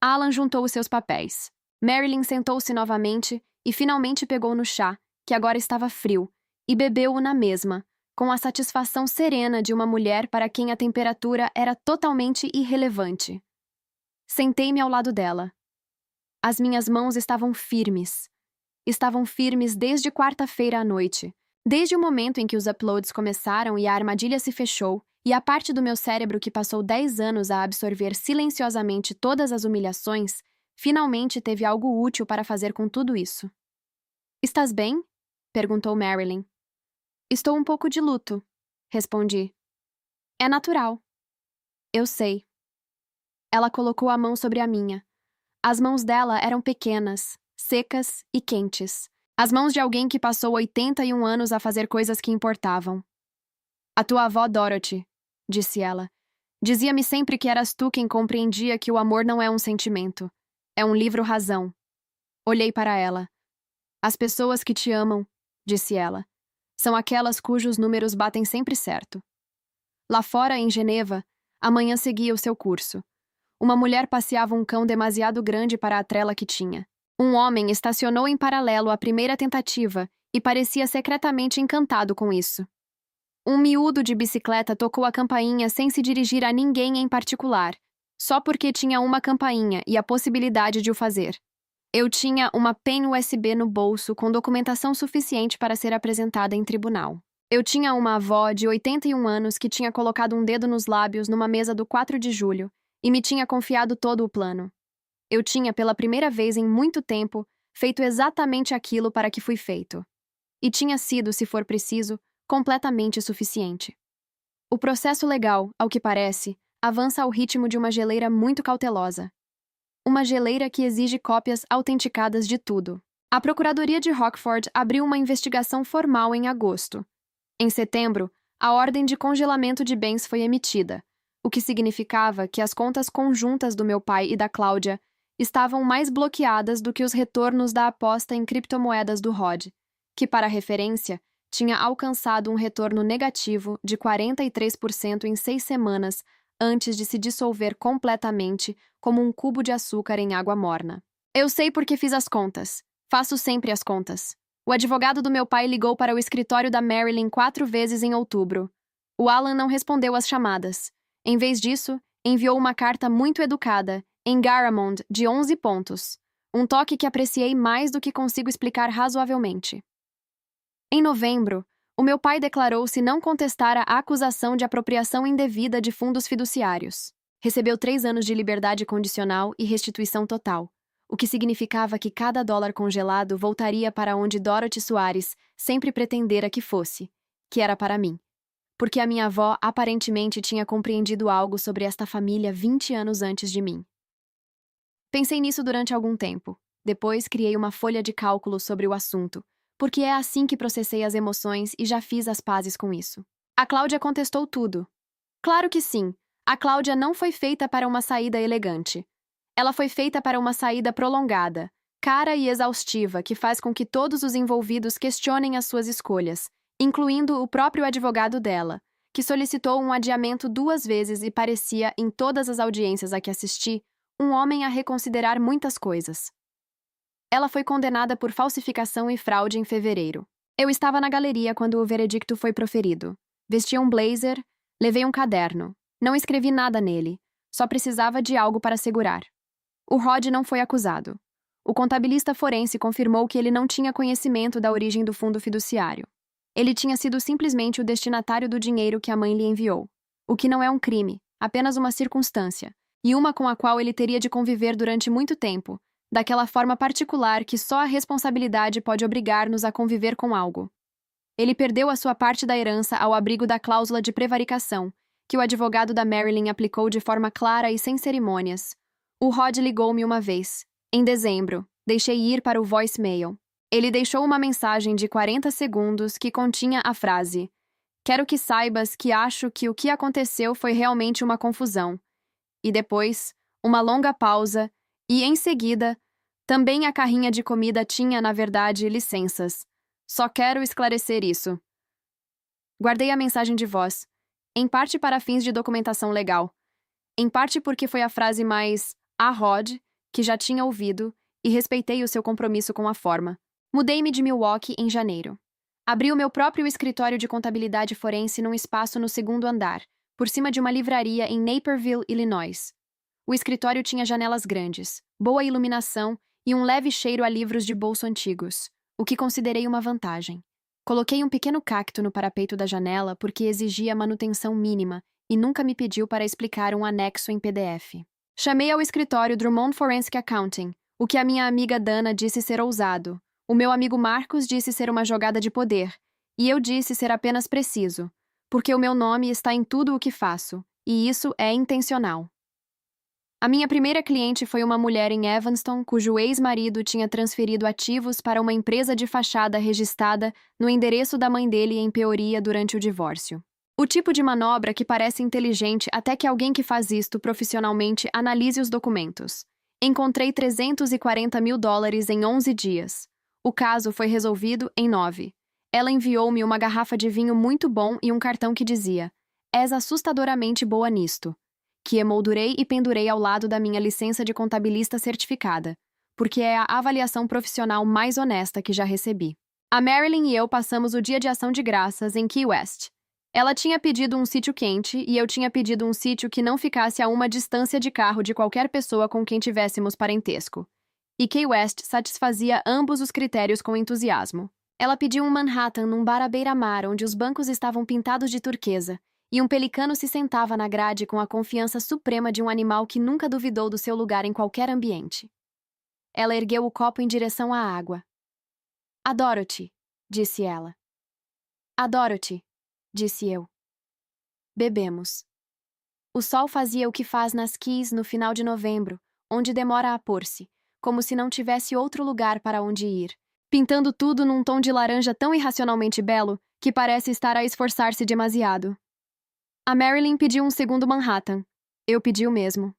Alan juntou os seus papéis. Marilyn sentou-se novamente e finalmente pegou no chá, que agora estava frio, e bebeu-o na mesma, com a satisfação serena de uma mulher para quem a temperatura era totalmente irrelevante. Sentei-me ao lado dela. As minhas mãos estavam firmes. Estavam firmes desde quarta-feira à noite, desde o momento em que os uploads começaram e a armadilha se fechou, e a parte do meu cérebro que passou 10 anos a absorver silenciosamente todas as humilhações, finalmente teve algo útil para fazer com tudo isso. Estás bem? Perguntou Marilyn. Estou um pouco de luto, respondi. É natural. Eu sei. Ela colocou a mão sobre a minha. As mãos dela eram pequenas, secas e quentes. As mãos de alguém que passou 81 anos a fazer coisas que importavam. A tua avó Dorothy, disse ela, dizia-me sempre que eras tu quem compreendia que o amor não é um sentimento. É um livro-razão. Olhei para ela. As pessoas que te amam, disse ela, são aquelas cujos números batem sempre certo. Lá fora, em Geneva, a manhã seguia o seu curso. Uma mulher passeava um cão demasiado grande para a trela que tinha. Um homem estacionou em paralelo à primeira tentativa e parecia secretamente encantado com isso. Um miúdo de bicicleta tocou a campainha sem se dirigir a ninguém em particular, só porque tinha uma campainha e a possibilidade de o fazer. Eu tinha uma pen USB no bolso com documentação suficiente para ser apresentada em tribunal. Eu tinha uma avó de 81 anos que tinha colocado um dedo nos lábios numa mesa do 4 de julho e me tinha confiado todo o plano. Eu tinha, pela primeira vez em muito tempo, feito exatamente aquilo para que fui feito. E tinha sido, se for preciso, completamente suficiente. O processo legal, ao que parece, avança ao ritmo de uma geleira muito cautelosa. Uma geleira que exige cópias autenticadas de tudo. A Procuradoria de Rockford abriu uma investigação formal em agosto. Em setembro, a ordem de congelamento de bens foi emitida, o que significava que as contas conjuntas do meu pai e da Cláudia estavam mais bloqueadas do que os retornos da aposta em criptomoedas do Rod, que, para referência, tinha alcançado um retorno negativo de 43% em 6 semanas antes de se dissolver completamente como um cubo de açúcar em água morna. Eu sei porque fiz as contas. Faço sempre as contas. O advogado do meu pai ligou para o escritório da Marilyn 4 vezes em outubro. O Alan não respondeu às chamadas. Em vez disso, enviou uma carta muito educada, em Garamond, de 11 pontos. Um toque que apreciei mais do que consigo explicar razoavelmente. Em novembro, o meu pai declarou-se não contestar a acusação de apropriação indevida de fundos fiduciários. Recebeu 3 anos de liberdade condicional e restituição total, o que significava que cada dólar congelado voltaria para onde Dorothy Soares sempre pretendera que fosse, que era para mim. Porque a minha avó aparentemente tinha compreendido algo sobre esta família 20 anos antes de mim. Pensei nisso durante algum tempo. Depois criei uma folha de cálculo sobre o assunto, porque é assim que processei as emoções e já fiz as pazes com isso. A Cláudia contestou tudo. Claro que sim, a Cláudia não foi feita para uma saída elegante. Ela foi feita para uma saída prolongada, cara e exaustiva que faz com que todos os envolvidos questionem as suas escolhas, incluindo o próprio advogado dela, que solicitou um adiamento 2 vezes e parecia, em todas as audiências a que assisti, um homem a reconsiderar muitas coisas. Ela foi condenada por falsificação e fraude em fevereiro. Eu estava na galeria quando o veredicto foi proferido. Vestia um blazer, levei um caderno. Não escrevi nada nele, só precisava de algo para segurar. O Rod não foi acusado. O contabilista forense confirmou que ele não tinha conhecimento da origem do fundo fiduciário. Ele tinha sido simplesmente o destinatário do dinheiro que a mãe lhe enviou. O que não é um crime, apenas uma circunstância, e uma com a qual ele teria de conviver durante muito tempo, daquela forma particular que só a responsabilidade pode obrigar-nos a conviver com algo. Ele perdeu a sua parte da herança ao abrigo da cláusula de prevaricação, que o advogado da Marilyn aplicou de forma clara e sem cerimônias. O Rod ligou-me uma vez. Em dezembro, deixei ir para o voicemail. Ele deixou uma mensagem de 40 segundos que continha a frase: "Quero que saibas que acho que o que aconteceu foi realmente uma confusão." E depois, uma longa pausa, e em seguida, também a carrinha de comida tinha, na verdade, licenças. Só quero esclarecer isso. Guardei a mensagem de voz, em parte para fins de documentação legal, em parte porque foi a frase mais Rod que já tinha ouvido e respeitei o seu compromisso com a forma. Mudei-me de Milwaukee em janeiro. Abri o meu próprio escritório de contabilidade forense num espaço no segundo andar, por cima de uma livraria em Naperville, Illinois. O escritório tinha janelas grandes, boa iluminação e um leve cheiro a livros de bolso antigos, o que considerei uma vantagem. Coloquei um pequeno cacto no parapeito da janela porque exigia manutenção mínima e nunca me pediu para explicar um anexo em PDF. Chamei ao escritório Drummond Forensic Accounting, o que a minha amiga Dana disse ser ousado. O meu amigo Marcos disse ser uma jogada de poder, e eu disse ser apenas preciso, porque o meu nome está em tudo o que faço, e isso é intencional. A minha primeira cliente foi uma mulher em Evanston cujo ex-marido tinha transferido ativos para uma empresa de fachada registrada no endereço da mãe dele em Peoria durante o divórcio. O tipo de manobra que parece inteligente até que alguém que faz isto profissionalmente analise os documentos. Encontrei $340 mil em 11 dias. O caso foi resolvido em 9. Ela enviou-me uma garrafa de vinho muito bom e um cartão que dizia: "És assustadoramente boa nisto", que emoldurei e pendurei ao lado da minha licença de contabilista certificada, porque é a avaliação profissional mais honesta que já recebi. A Marilyn e eu passamos o dia de ação de graças em Key West. Ela tinha pedido um sítio quente e eu tinha pedido um sítio que não ficasse a uma distância de carro de qualquer pessoa com quem tivéssemos parentesco. E Key West satisfazia ambos os critérios com entusiasmo. Ela pediu um Manhattan num bar à beira-mar onde os bancos estavam pintados de turquesa, e um pelicano se sentava na grade com a confiança suprema de um animal que nunca duvidou do seu lugar em qualquer ambiente. Ela ergueu o copo em direção à água. "Adoro-te", disse ela. "Adoro-te", disse eu. Bebemos. O sol fazia o que faz nas Keys no final de novembro, onde demora a pôr-se, como se não tivesse outro lugar para onde ir, pintando tudo num tom de laranja tão irracionalmente belo que parece estar a esforçar-se demasiado. A Marilyn pediu um segundo Manhattan. Eu pedi o mesmo.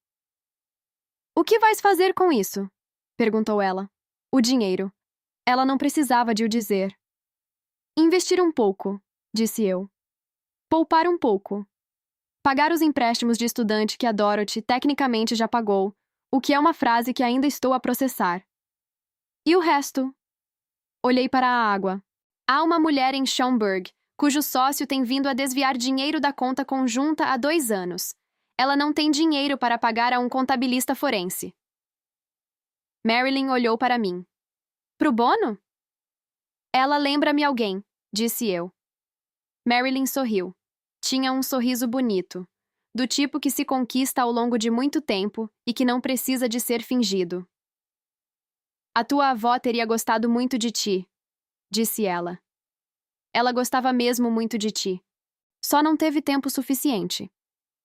"O que vais fazer com isso?" perguntou ela. "O dinheiro." Ela não precisava de o dizer. "Investir um pouco", disse eu. "Poupar um pouco. Pagar os empréstimos de estudante que a Dorothy tecnicamente já pagou, o que é uma frase que ainda estou a processar. E o resto?" Olhei para a água. Há uma mulher em Schaumburg, cujo sócio tem vindo a desviar dinheiro da conta conjunta há 2 anos. Ela não tem dinheiro para pagar a um contabilista forense. Marilyn olhou para mim. "Pro bono?" "Ela lembra-me alguém", disse eu. Marilyn sorriu. Tinha um sorriso bonito, do tipo que se conquista ao longo de muito tempo e que não precisa de ser fingido. "A tua avó teria gostado muito de ti", disse ela. "Ela gostava mesmo muito de ti. Só não teve tempo suficiente."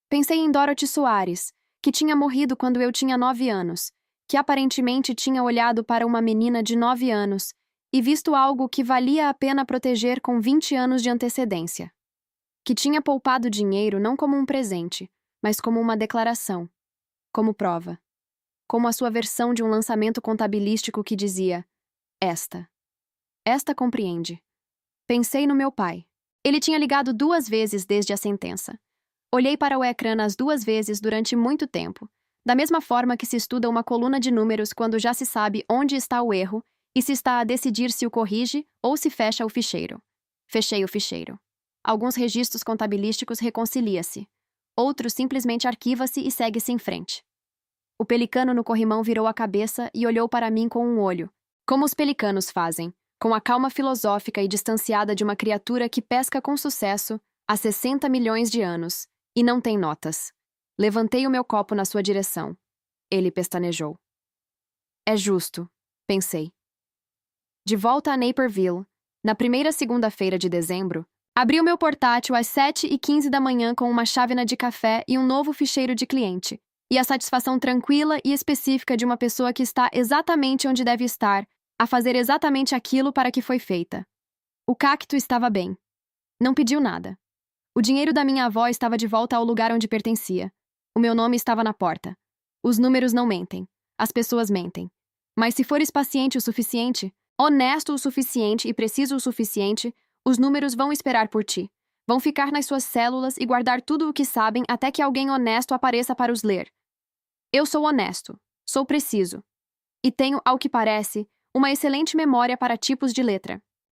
Pensei em Dorothy Soares, que tinha morrido quando eu tinha 9 anos, que aparentemente tinha olhado para uma menina de 9 anos e visto algo que valia a pena proteger com 20 anos de antecedência. Que tinha poupado dinheiro não como um presente, mas como uma declaração, como prova, como a sua versão de um lançamento contabilístico que dizia: Esta compreende." Pensei no meu pai. Ele tinha ligado 2 vezes desde a sentença. Olhei para o ecrã as 2 vezes durante muito tempo, da mesma forma que se estuda uma coluna de números quando já se sabe onde está o erro e se está a decidir se o corrige ou se fecha o ficheiro. Fechei o ficheiro. Alguns registros contabilísticos reconcilia-se. Outros simplesmente arquiva-se e segue-se em frente. O pelicano no corrimão virou a cabeça e olhou para mim com um olho. Como os pelicanos fazem, com a calma filosófica e distanciada de uma criatura que pesca com sucesso há 60 milhões de anos e não tem notas. Levantei o meu copo na sua direção. Ele pestanejou. É justo, pensei. De volta a Naperville, na primeira segunda-feira de dezembro, abri o meu portátil às 7h15 da manhã com uma chávena de café e um novo ficheiro de cliente, e a satisfação tranquila e específica de uma pessoa que está exatamente onde deve estar, a fazer exatamente aquilo para que foi feita. O cacto estava bem. Não pediu nada. O dinheiro da minha avó estava de volta ao lugar onde pertencia. O meu nome estava na porta. Os números não mentem. As pessoas mentem. Mas se fores paciente o suficiente, honesto o suficiente e preciso o suficiente, os números vão esperar por ti. Vão ficar nas suas células e guardar tudo o que sabem até que alguém honesto apareça para os ler. Eu sou honesto. Sou preciso. E tenho, ao que parece, uma excelente memória para tipos de letra.